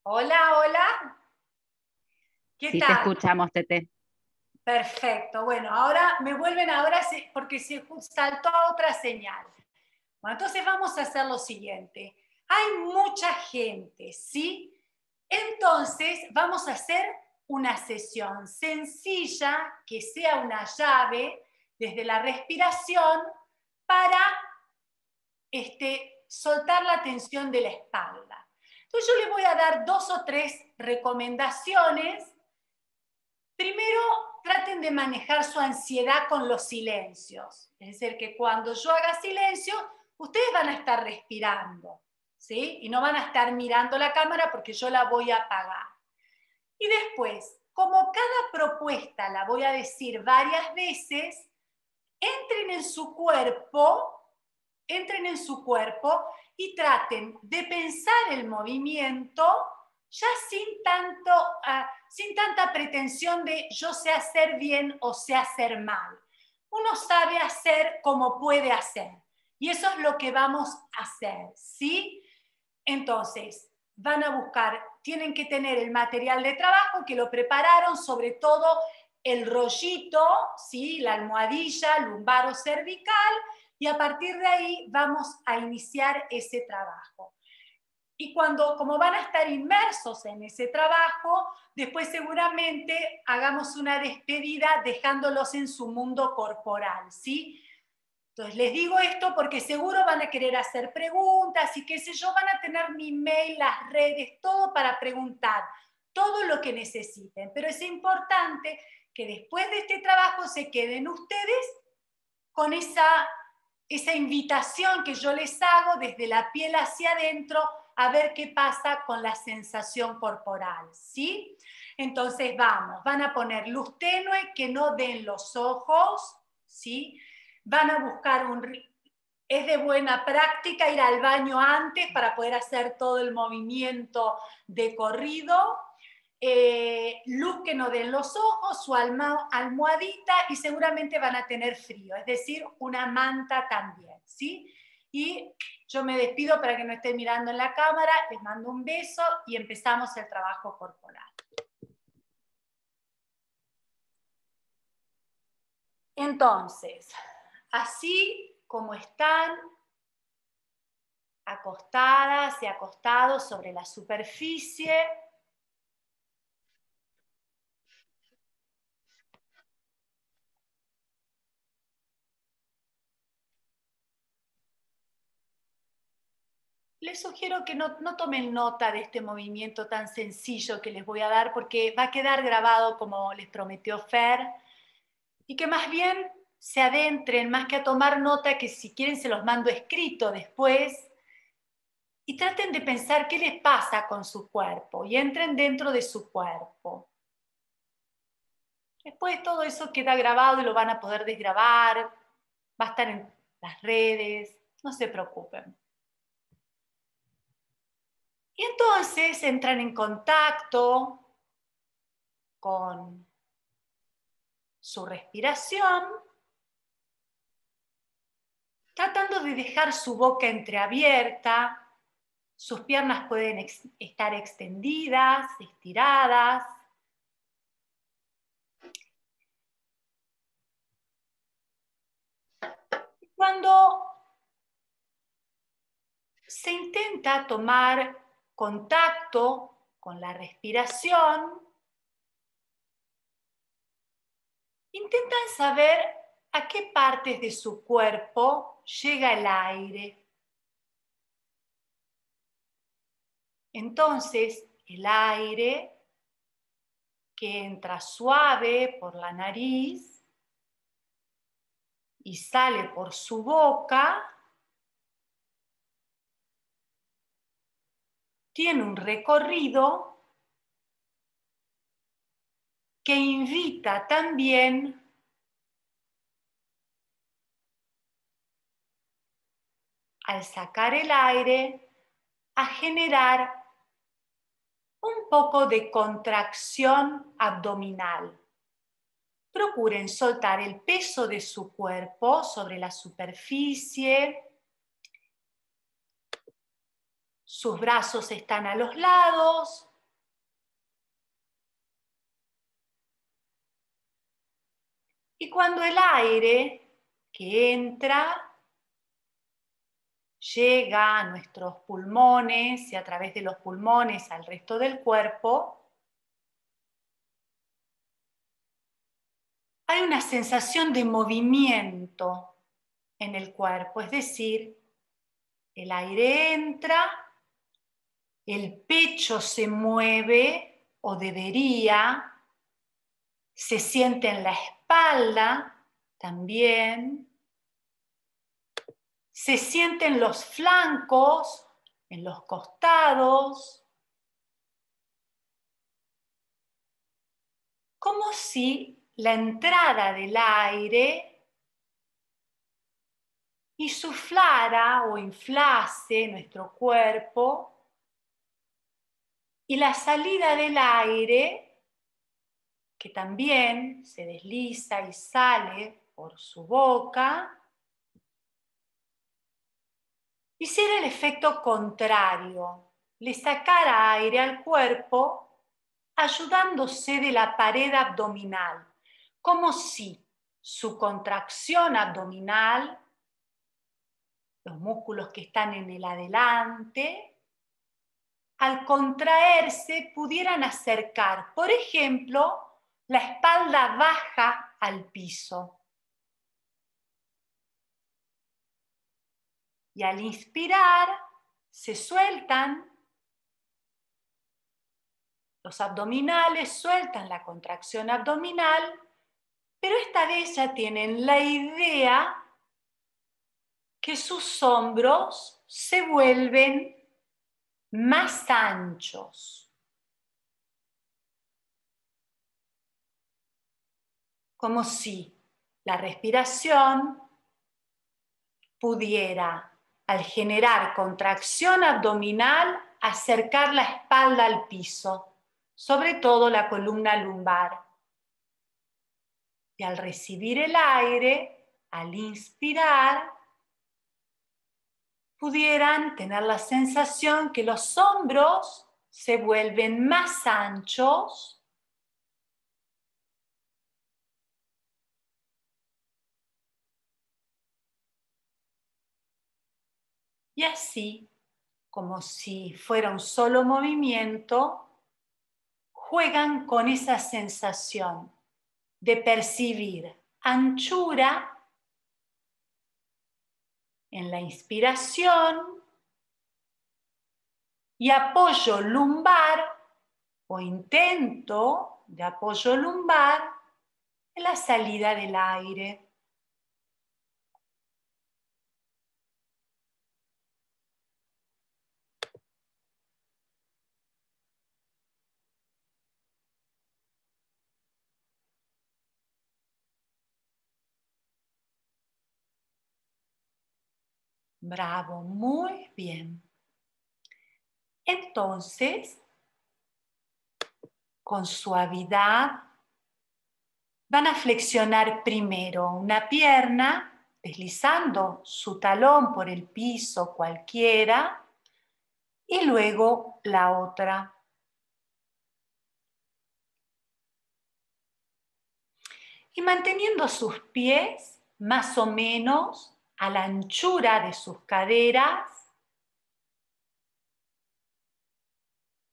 Speaker 2: Hola, hola. ¿Qué
Speaker 5: Sí,
Speaker 2: tal?
Speaker 5: te escuchamos, Tete.
Speaker 2: Perfecto. Bueno, ahora me vuelven porque se saltó a otra señal. Bueno, entonces vamos a hacer lo siguiente. Hay mucha gente, ¿sí? Entonces vamos a hacer una sesión sencilla, que sea una llave desde la respiración para soltar la tensión de la espalda. Entonces yo les voy a dar 2 o 3 recomendaciones. Primero, traten de manejar su ansiedad con los silencios. Es decir, que cuando yo haga silencio, ustedes van a estar respirando, ¿sí? Y no van a estar mirando la cámara porque yo la voy a apagar. Y después, como cada propuesta la voy a decir varias veces, entren en su cuerpo y traten de pensar el movimiento ya sin tanta pretensión de yo sé hacer bien o sé hacer mal. Uno sabe hacer como puede hacer. Y eso es lo que vamos a hacer, ¿sí? Entonces, van a buscar, tienen que tener el material de trabajo que lo prepararon, sobre todo el rollito, ¿sí? La almohadilla lumbaro cervical, y a partir de ahí vamos a iniciar ese trabajo. Y como van a estar inmersos en ese trabajo, después seguramente hagamos una despedida dejándolos en su mundo corporal, ¿sí? Entonces les digo esto porque seguro van a querer hacer preguntas y qué sé yo, van a tener mi mail, las redes, todo para preguntar, todo lo que necesiten. Pero es importante que después de este trabajo se queden ustedes con esa invitación que yo les hago desde la piel hacia adentro a ver qué pasa con la sensación corporal, ¿sí? Entonces van a poner luz tenue que no den los ojos, ¿sí? Van a buscar es de buena práctica ir al baño antes para poder hacer todo el movimiento de corrido. Luz que no den los ojos, su almohadita, y seguramente van a tener frío, es decir, una manta también, ¿sí? Y yo me despido para que no estén mirando en la cámara, les mando un beso y empezamos el trabajo corporal. Entonces, así como están acostadas y acostados sobre la superficie, les sugiero que no tomen nota de este movimiento tan sencillo que les voy a dar porque va a quedar grabado como les prometió Fer, y que más bien se adentren, más que a tomar nota, que si quieren se los mando escrito después, y traten de pensar qué les pasa con su cuerpo y entren dentro de su cuerpo. Después todo eso queda grabado y lo van a poder desgrabar, va a estar en las redes, no se preocupen. Y entonces entran en contacto con su respiración, tratando de dejar su boca entreabierta. Sus piernas pueden estar extendidas, estiradas. Cuando se intenta tomar contacto con la respiración, intentan saber a qué partes de su cuerpo llega el aire. Entonces, el aire que entra suave por la nariz y sale por su boca, tiene un recorrido que invita también al sacar el aire a generar un poco de contracción abdominal. Procuren soltar el peso de su cuerpo sobre la superficie. Sus brazos están a los lados. Y cuando el aire que entra llega a nuestros pulmones y a través de los pulmones al resto del cuerpo, hay una sensación de movimiento en el cuerpo, es decir, el aire entra, el pecho se mueve o debería, se siente en la espalda también, se siente en los flancos, en los costados, como si la entrada del aire insuflara o inflase nuestro cuerpo y la salida del aire, que también se desliza y sale por su boca, hiciera el efecto contrario, le sacara aire al cuerpo ayudándose de la pared abdominal, como si su contracción abdominal, los músculos que están en el adelante, al contraerse pudieran acercar, por ejemplo, la espalda baja al piso. Y al inspirar, se sueltan los abdominales, sueltan la contracción abdominal, pero esta vez ya tienen la idea que sus hombros se vuelven más anchos. Como si la respiración pudiera, al generar contracción abdominal, acercar la espalda al piso, sobre todo la columna lumbar. Y al recibir el aire, al inspirar, pudieran tener la sensación que los hombros se vuelven más anchos y así, como si fuera un solo movimiento, juegan con esa sensación de percibir anchura en la inspiración y apoyo lumbar o intento de apoyo lumbar en la salida del aire. Bravo, muy bien. Entonces, con suavidad, van a flexionar primero una pierna, deslizando su talón por el piso cualquiera, y luego la otra. Y manteniendo sus pies más o menos a la anchura de sus caderas,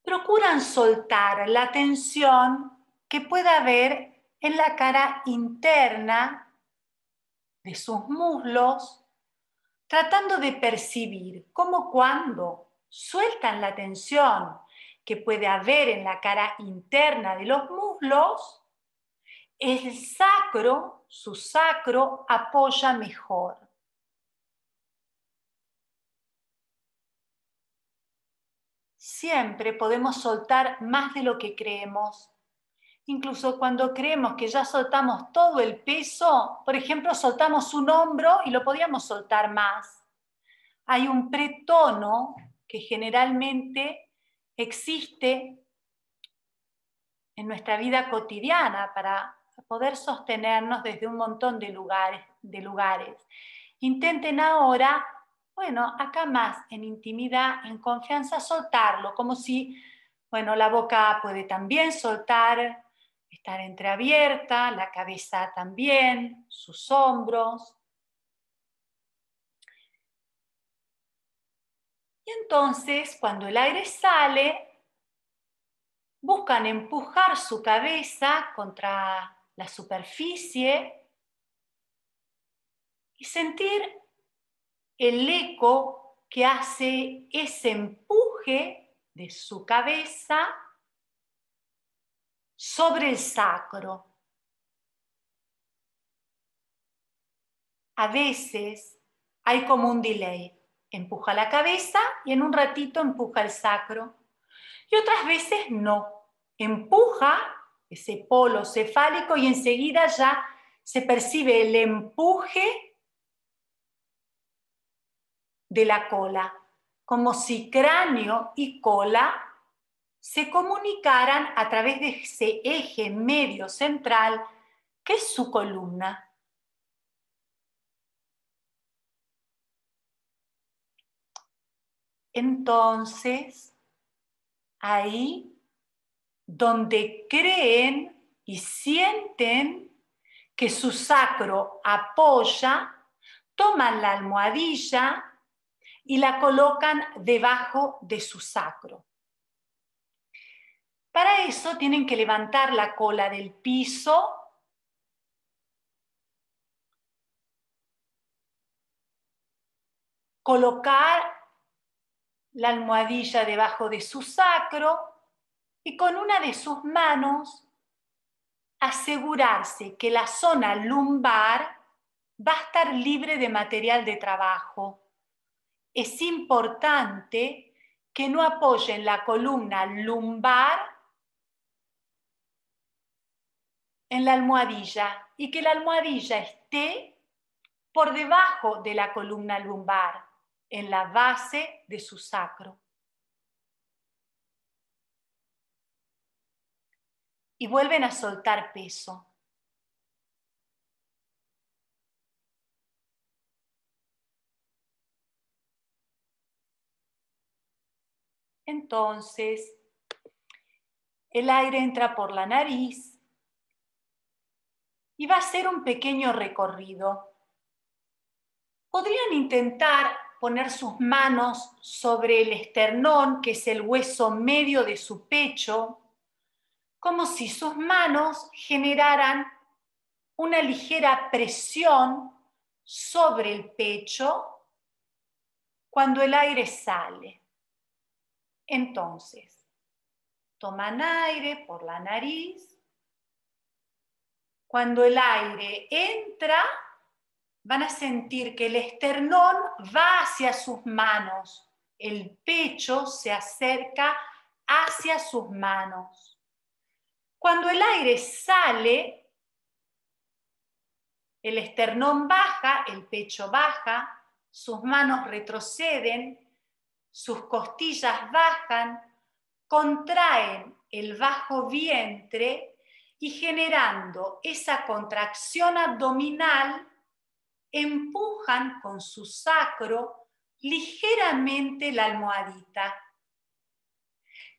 Speaker 2: procuran soltar la tensión que pueda haber en la cara interna de sus muslos, tratando de percibir cómo cuando sueltan la tensión que puede haber en la cara interna de los muslos, el sacro, su sacro, apoya mejor. Siempre podemos soltar más de lo que creemos. Incluso cuando creemos que ya soltamos todo el peso, por ejemplo, soltamos un hombro y lo podíamos soltar más. Hay un pretono que generalmente existe en nuestra vida cotidiana para poder sostenernos desde un montón de lugares. Intenten ahora, bueno, acá más en intimidad, en confianza, soltarlo, como si, bueno, la boca puede también soltar, estar entreabierta, la cabeza también, sus hombros. Y entonces, cuando el aire sale, buscan empujar su cabeza contra la superficie y sentir el eco que hace ese empuje de su cabeza sobre el sacro. A veces hay como un delay. Empuja la cabeza y en un ratito empuja el sacro. Y otras veces no. Empuja ese polo cefálico y enseguida ya se percibe el empuje de la cola, como si cráneo y cola se comunicaran a través de ese eje medio central que es su columna. Entonces, ahí donde creen y sienten que su sacro apoya, toman la almohadilla y la colocan debajo de su sacro. Para eso tienen que levantar la cola del piso, colocar la almohadilla debajo de su sacro y con una de sus manos asegurarse que la zona lumbar va a estar libre de material de trabajo. Es importante que no apoyen la columna lumbar en la almohadilla y que la almohadilla esté por debajo de la columna lumbar, en la base de su sacro. Y vuelven a soltar peso. Entonces, el aire entra por la nariz y va a hacer un pequeño recorrido. Podrían intentar poner sus manos sobre el esternón, que es el hueso medio de su pecho, como si sus manos generaran una ligera presión sobre el pecho cuando el aire sale. Entonces, toman aire por la nariz. Cuando el aire entra, van a sentir que el esternón va hacia sus manos, el pecho se acerca hacia sus manos. Cuando el aire sale, el esternón baja, el pecho baja, sus manos retroceden, sus costillas bajan, contraen el bajo vientre y generando esa contracción abdominal, empujan con su sacro ligeramente la almohadita.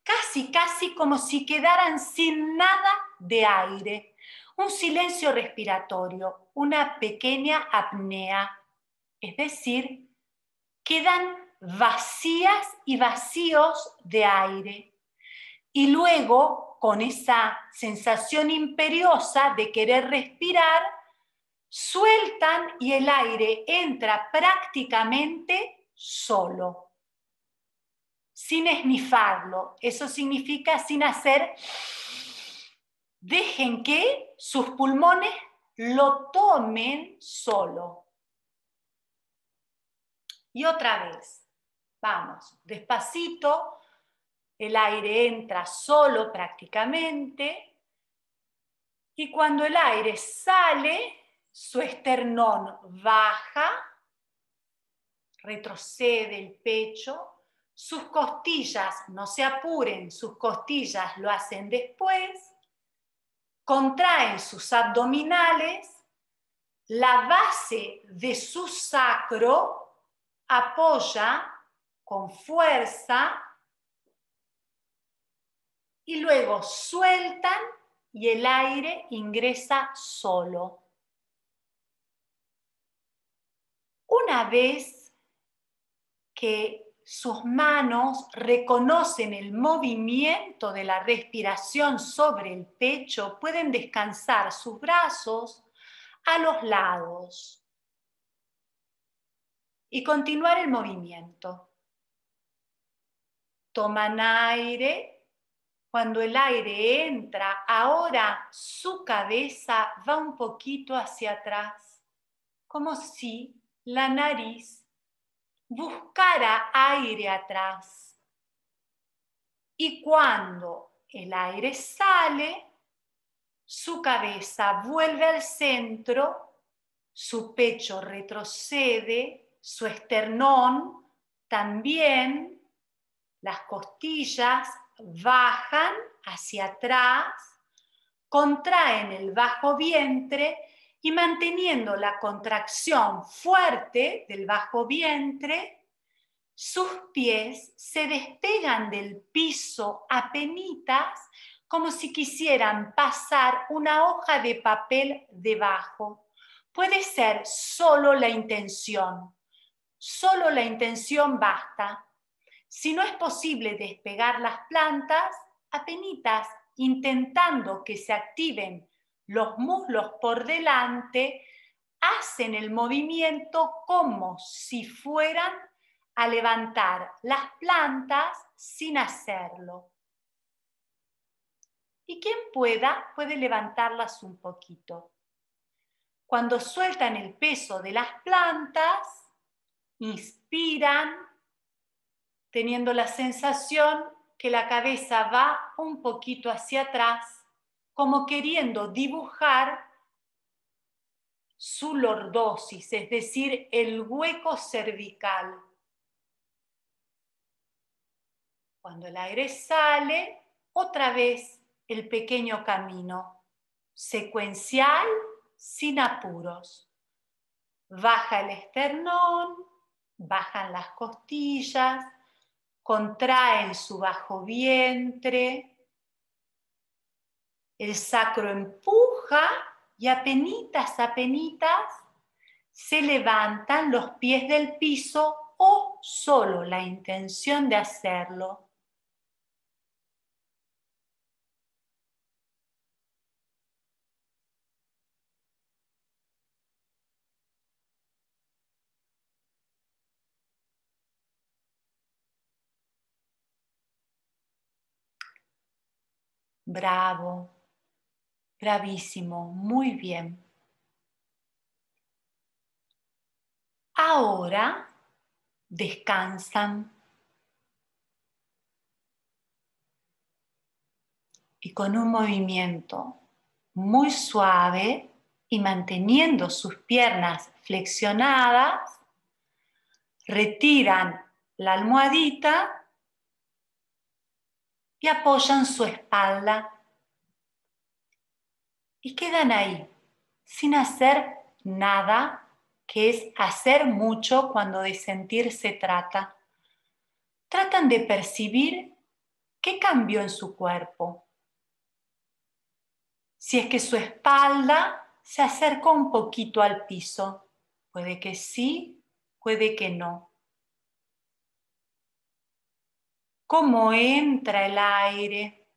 Speaker 2: Casi como si quedaran sin nada de aire. Un silencio respiratorio, una pequeña apnea. Es decir, quedan vacías y vacíos de aire. Y luego, con esa sensación imperiosa de querer respirar, sueltan y el aire entra prácticamente solo, sin esnifarlo. Eso significa sin hacer. Dejen que sus pulmones lo tomen solo. Y otra vez, vamos, despacito, el aire entra solo prácticamente, y cuando el aire sale, su esternón baja, retrocede el pecho, sus costillas, no se apuren, sus costillas lo hacen después, contraen sus abdominales, la base de su sacro apoya con fuerza y luego sueltan y el aire ingresa solo. Una vez que sus manos reconocen el movimiento de la respiración sobre el pecho, pueden descansar sus brazos a los lados y continuar el movimiento. Toman aire. Cuando el aire entra, ahora su cabeza va un poquito hacia atrás, como si la nariz buscara aire atrás. Y cuando el aire sale, su cabeza vuelve al centro, su pecho retrocede, su esternón también, las costillas bajan hacia atrás, contraen el bajo vientre y manteniendo la contracción fuerte del bajo vientre, sus pies se despegan del piso apenitas, como si quisieran pasar una hoja de papel debajo. Puede ser solo la intención basta. Si no es posible despegar las plantas, apenitas intentando que se activen los muslos por delante, hacen el movimiento como si fueran a levantar las plantas sin hacerlo. Y quien pueda, puede levantarlas un poquito. Cuando sueltan el peso de las plantas, inspiran, teniendo la sensación que la cabeza va un poquito hacia atrás, como queriendo dibujar su lordosis, es decir, el hueco cervical. Cuando el aire sale, otra vez el pequeño camino, secuencial, sin apuros. Baja el esternón, bajan las costillas, contraen su bajo vientre, el sacro empuja y apenitas se levantan los pies del piso o solo la intención de hacerlo. Bravo, bravísimo, muy bien. Ahora descansan y con un movimiento muy suave y manteniendo sus piernas flexionadas, retiran la almohadita y apoyan su espalda y quedan ahí sin hacer nada, que es hacer mucho cuando de sentir se trata. Tratan de percibir qué cambió en su cuerpo. Si es que su espalda se acercó un poquito al piso, puede que sí, puede que no. ¿Cómo entra el aire?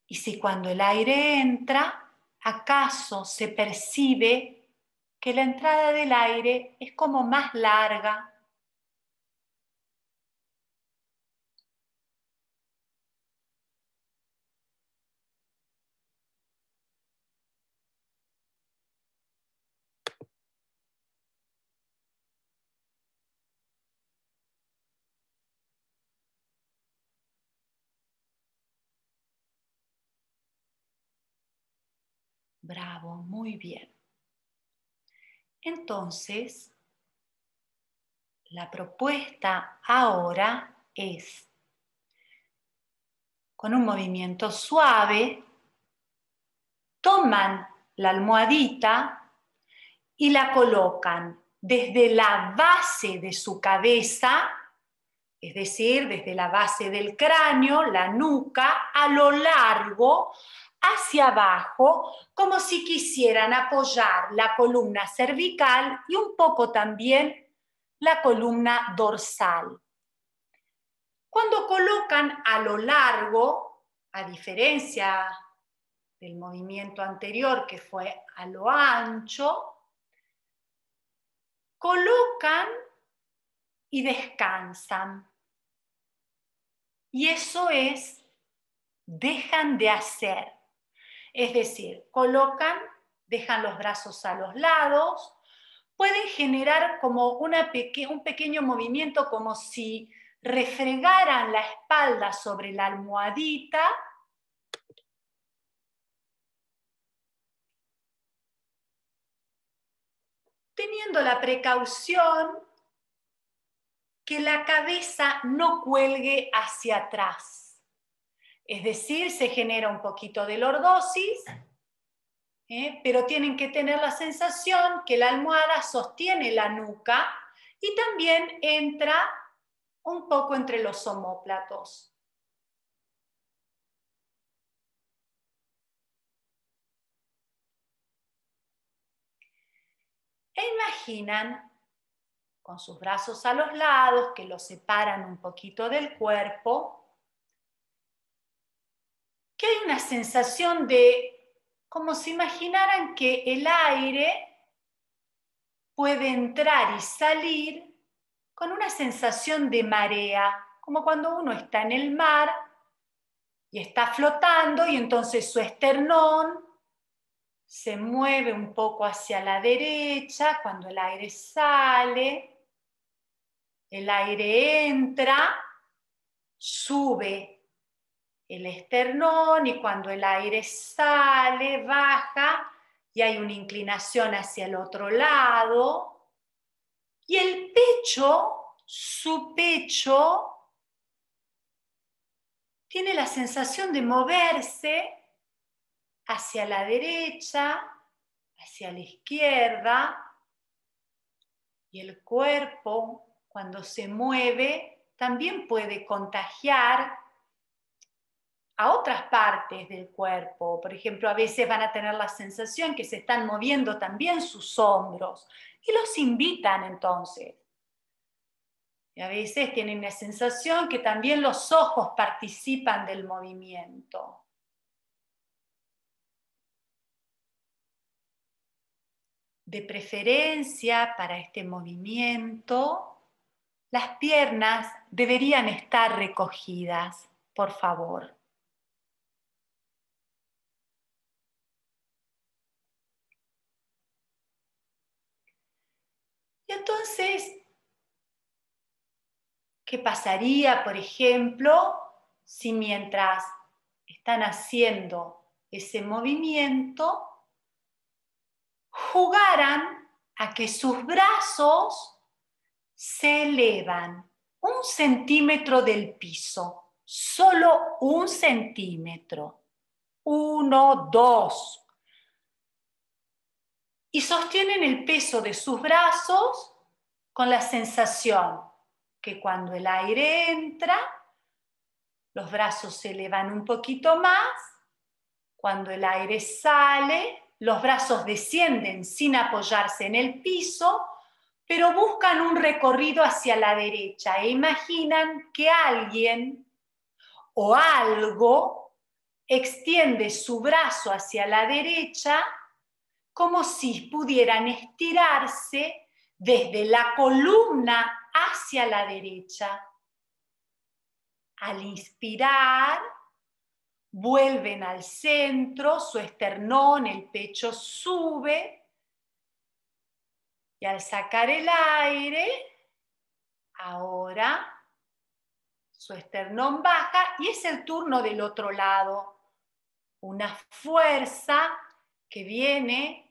Speaker 2: Y si cuando el aire entra, ¿acaso se percibe que la entrada del aire es como más larga? Bravo, muy bien. Entonces, la propuesta ahora es, con un movimiento suave, toman la almohadita y la colocan desde la base de su cabeza, es decir, desde la base del cráneo, la nuca, a lo largo, hacia abajo, como si quisieran apoyar la columna cervical y un poco también la columna dorsal. Cuando colocan a lo largo, a diferencia del movimiento anterior que fue a lo ancho, colocan y descansan. Y eso es, dejan de hacer. Es decir, colocan, dejan los brazos a los lados, pueden generar como un pequeño movimiento como si refregaran la espalda sobre la almohadita, teniendo la precaución que la cabeza no cuelgue hacia atrás. Es decir, se genera un poquito de lordosis, pero tienen que tener la sensación que la almohada sostiene la nuca y también entra un poco entre los omóplatos. E imaginan con sus brazos a los lados que los separan un poquito del cuerpo, que hay una sensación de como si imaginaran que el aire puede entrar y salir con una sensación de marea, como cuando uno está en el mar y está flotando y entonces su esternón se mueve un poco hacia la derecha cuando el aire sale, el aire entra, sube el esternón y cuando el aire sale, baja y hay una inclinación hacia el otro lado. Y el pecho, su pecho, tiene la sensación de moverse hacia la derecha, hacia la izquierda, y el cuerpo, cuando se mueve, también puede contagiar a otras partes del cuerpo. Por ejemplo, a veces van a tener la sensación que se están moviendo también sus hombros, y los invitan entonces. Y a veces tienen la sensación que también los ojos participan del movimiento. De preferencia para este movimiento, las piernas deberían estar recogidas, por favor. Y entonces, ¿qué pasaría, por ejemplo, si mientras están haciendo ese movimiento, jugaran a que sus brazos se elevan 1 centímetro del piso, solo 1 centímetro, 1, 2, y sostienen el peso de sus brazos con la sensación que cuando el aire entra, los brazos se elevan un poquito más, cuando el aire sale, los brazos descienden sin apoyarse en el piso, pero buscan un recorrido hacia la derecha e imaginan que alguien o algo extiende su brazo hacia la derecha como si pudieran estirarse desde la columna hacia la derecha. Al inspirar, vuelven al centro, su esternón, el pecho sube, y al sacar el aire, ahora su esternón baja y es el turno del otro lado. Una fuerza que viene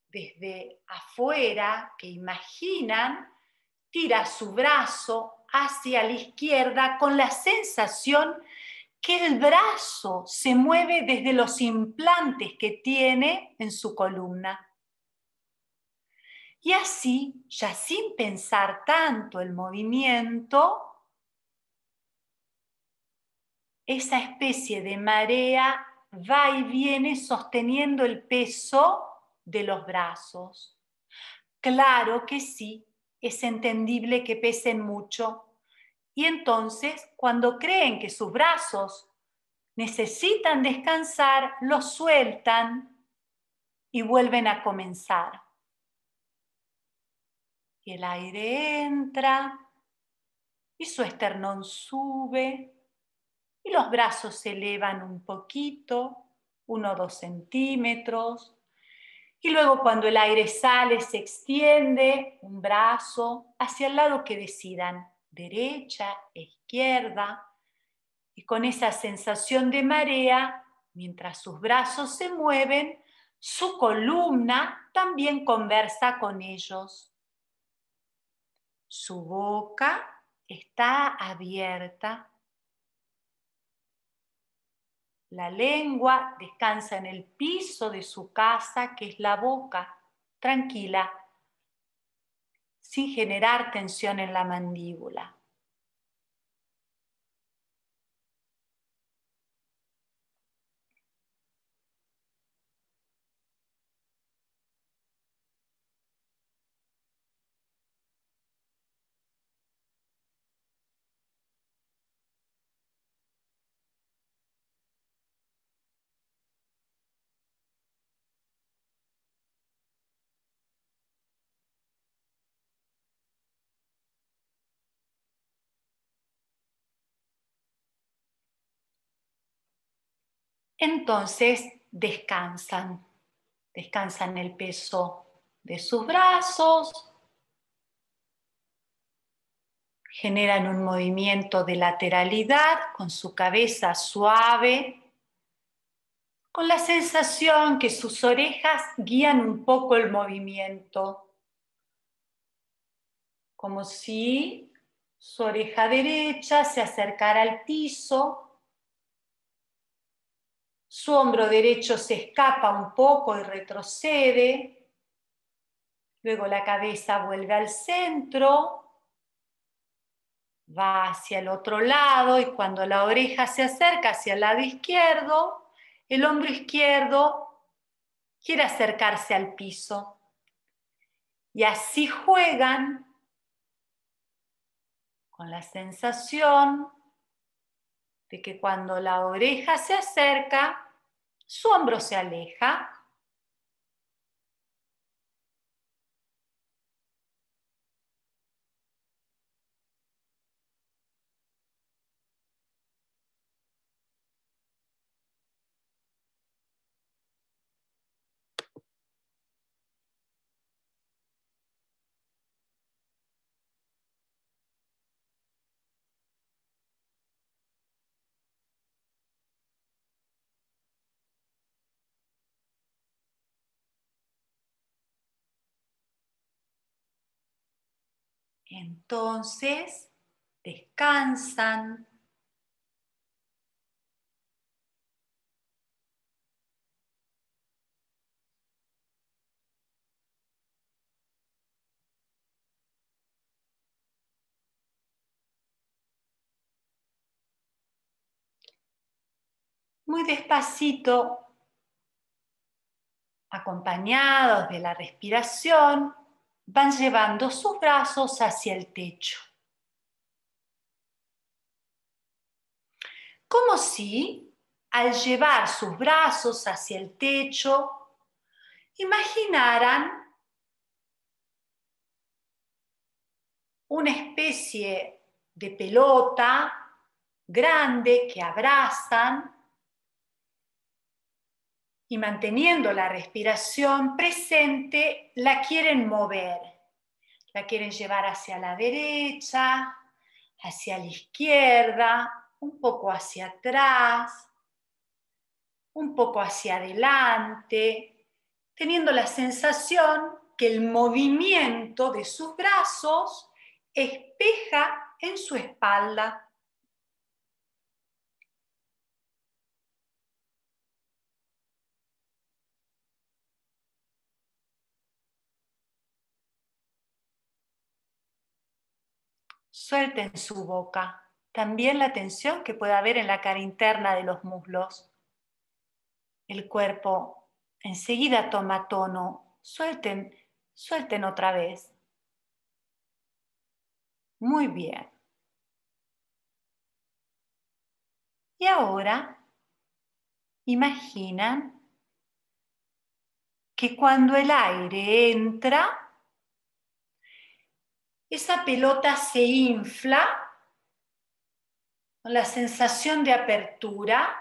Speaker 2: desde afuera, que imaginan, tira su brazo hacia la izquierda con la sensación que el brazo se mueve desde los implantes que tiene en su columna. Y así, ya sin pensar tanto el movimiento, esa especie de marea va y viene sosteniendo el peso de los brazos. Claro que sí, es entendible que pesen mucho. Y entonces, cuando creen que sus brazos necesitan descansar, los sueltan y vuelven a comenzar. Y el aire entra y su esternón sube y los brazos se elevan un poquito, 1 o 2 centímetros. Y luego cuando el aire sale se extiende un brazo hacia el lado que decidan, derecha, izquierda. Y con esa sensación de marea, mientras sus brazos se mueven, su columna también conversa con ellos. Su boca está abierta. La lengua descansa en el piso de su casa, que es la boca, tranquila, sin generar tensión en la mandíbula. Entonces descansan el peso de sus brazos, generan un movimiento de lateralidad con su cabeza suave, con la sensación que sus orejas guían un poco el movimiento, como si su oreja derecha se acercara al piso, su hombro derecho se escapa un poco y retrocede, luego la cabeza vuelve al centro, va hacia el otro lado y cuando la oreja se acerca hacia el lado izquierdo, el hombro izquierdo quiere acercarse al piso. Y así juegan con la sensación de que cuando la oreja se acerca, su hombro se aleja. Entonces, descansan. Muy despacito, acompañados de la respiración, van llevando sus brazos hacia el techo. Como si, al llevar sus brazos hacia el techo, imaginaran una especie de pelota grande que abrazan y manteniendo la respiración presente, la quieren mover. La quieren llevar hacia la derecha, hacia la izquierda, un poco hacia atrás, un poco hacia adelante, teniendo la sensación que el movimiento de sus brazos espeja en su espalda. Suelten su boca, también la tensión que puede haber en la cara interna de los muslos. El cuerpo enseguida toma tono. Suelten otra vez. Muy bien. Y ahora imaginan que cuando el aire entra, esa pelota se infla con la sensación de apertura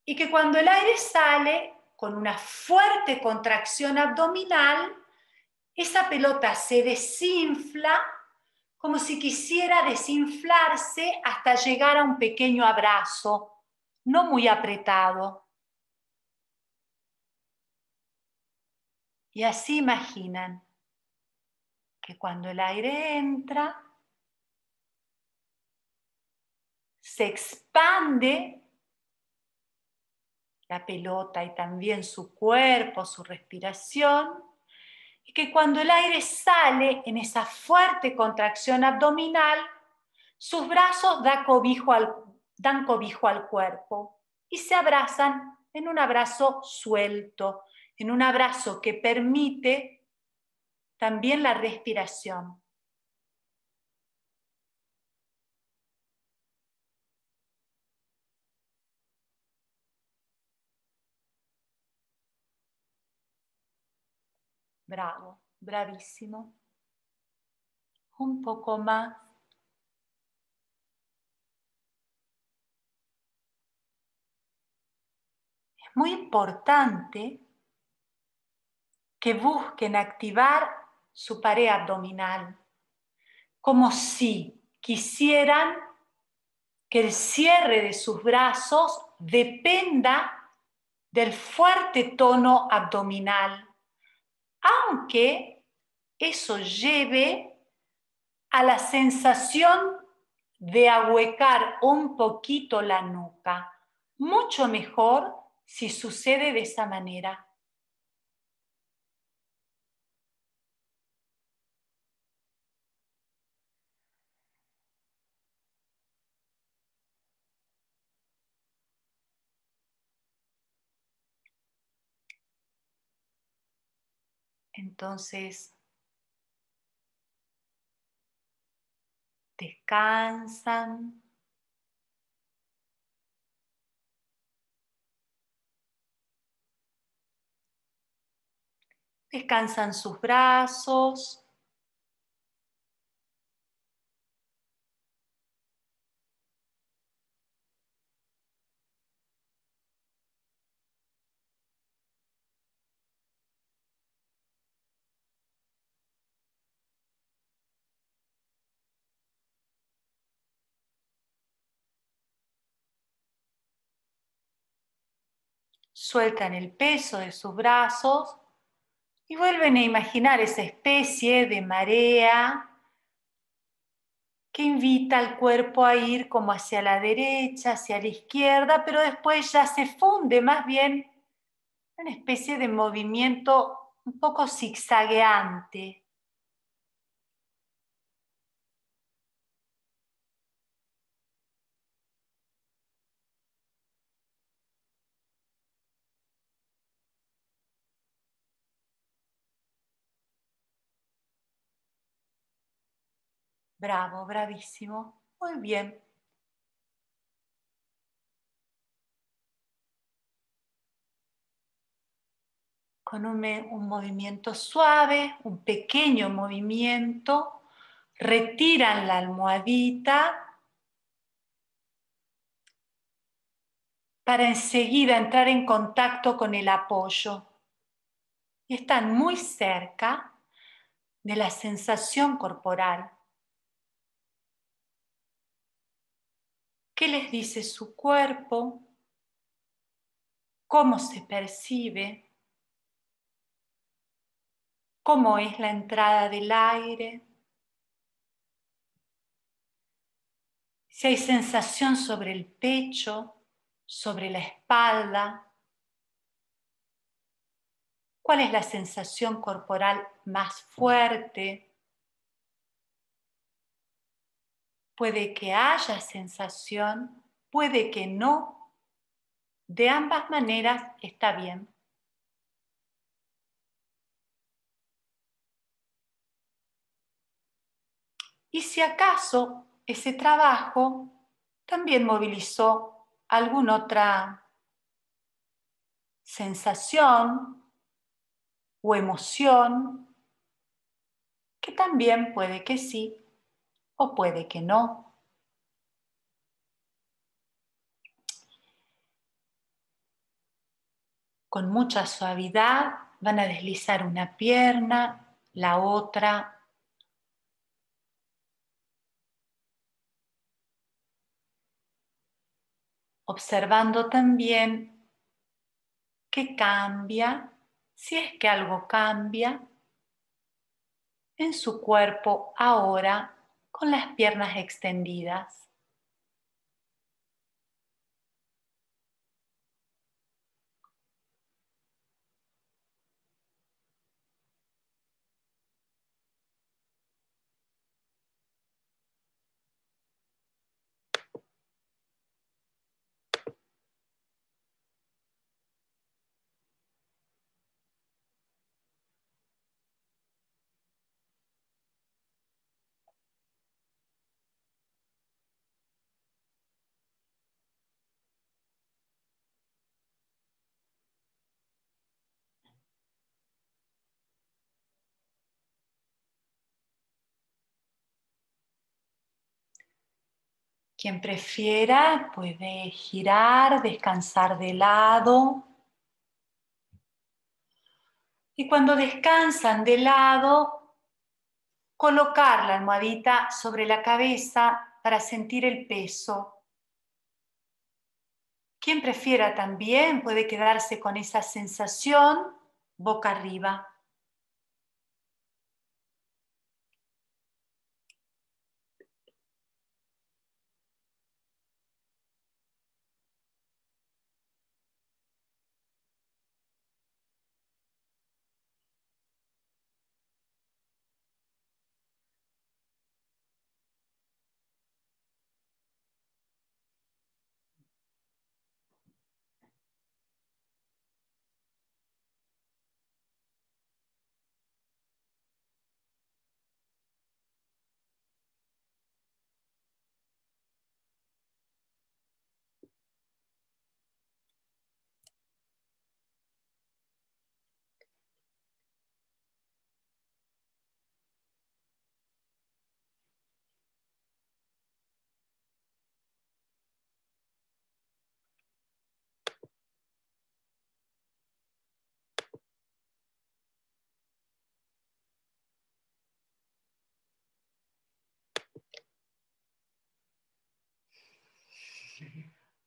Speaker 2: y que cuando el aire sale con una fuerte contracción abdominal, esa pelota se desinfla como si quisiera desinflarse hasta llegar a un pequeño abrazo, no muy apretado. Y así imaginan que cuando el aire entra, se expande la pelota y también su cuerpo, su respiración, y que cuando el aire sale en esa fuerte contracción abdominal, sus brazos dan cobijo al cuerpo y se abrazan en un abrazo suelto, en un abrazo que permite también la respiración. Bravo, bravísimo. Un poco más. Es muy importante que busquen activar su pared abdominal, como si quisieran que el cierre de sus brazos dependa del fuerte tono abdominal, aunque eso lleve a la sensación de ahuecar un poquito la nuca. Mucho mejor si sucede de esa manera. Entonces, descansan. Descansan sus brazos. Sueltan el peso de sus brazos y vuelven a imaginar esa especie de marea que invita al cuerpo a ir como hacia la derecha, hacia la izquierda, pero después ya se funde más bien en una especie de movimiento un poco zigzagueante. Bravo, bravísimo. Muy bien. Con un movimiento suave, un pequeño movimiento, retiran la almohadita para enseguida entrar en contacto con el apoyo. Y están muy cerca de la sensación corporal. ¿Qué les dice su cuerpo? ¿Cómo se percibe? ¿Cómo es la entrada del aire? Si hay sensación sobre el pecho, sobre la espalda. ¿Cuál es la sensación corporal más fuerte? Puede que haya sensación, puede que no. De ambas maneras está bien. Y si acaso ese trabajo también movilizó alguna otra sensación o emoción, que también puede que sí o puede que no. Con mucha suavidad van a deslizar una pierna, la otra. Observando también qué cambia, si es que algo cambia, en su cuerpo ahora con las piernas extendidas. Quien prefiera puede girar, descansar de lado. Y cuando descansan de lado, colocar la almohadita sobre la cabeza para sentir el peso. Quien prefiera también puede quedarse con esa sensación boca arriba.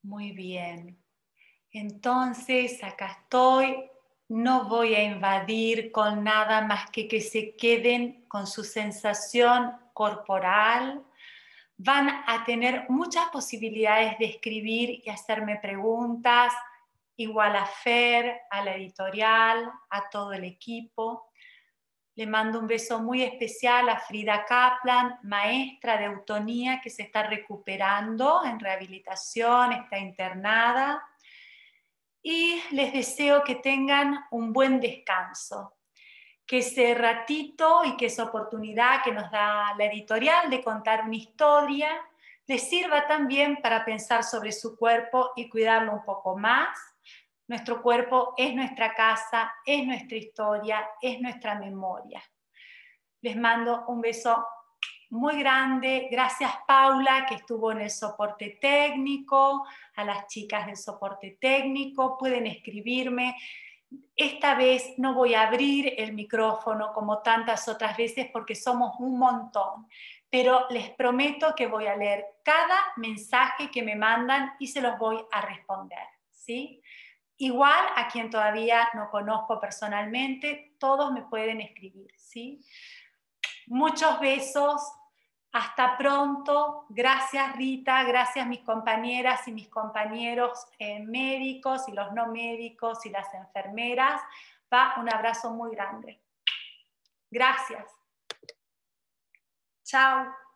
Speaker 2: Muy bien. Entonces, acá estoy. No voy a invadir con nada más que se queden con su sensación corporal. Van a tener muchas posibilidades de escribir y hacerme preguntas, igual a Fer, a la editorial, a todo el equipo. Le mando un beso muy especial a Frida Kaplan, maestra de eutonía que se está recuperando en rehabilitación, está internada. Y les deseo que tengan un buen descanso. Que ese ratito y que esa oportunidad que nos da la editorial de contar una historia les sirva también para pensar sobre su cuerpo y cuidarlo un poco más. Nuestro cuerpo es nuestra casa, es nuestra historia, es nuestra memoria. Les mando un beso muy grande. Gracias, Paula, que estuvo en el soporte técnico, a las chicas del soporte técnico. Pueden escribirme. Esta vez no voy a abrir el micrófono como tantas otras veces porque somos un montón, pero les prometo que voy a leer cada mensaje que me mandan y se los voy a responder, ¿sí? Igual a quien todavía no conozco personalmente, todos me pueden escribir, ¿sí? Muchos besos, hasta pronto. Gracias, Rita, gracias mis compañeras y mis compañeros médicos y los no médicos y las enfermeras. Va, un abrazo muy grande. Gracias. Chao.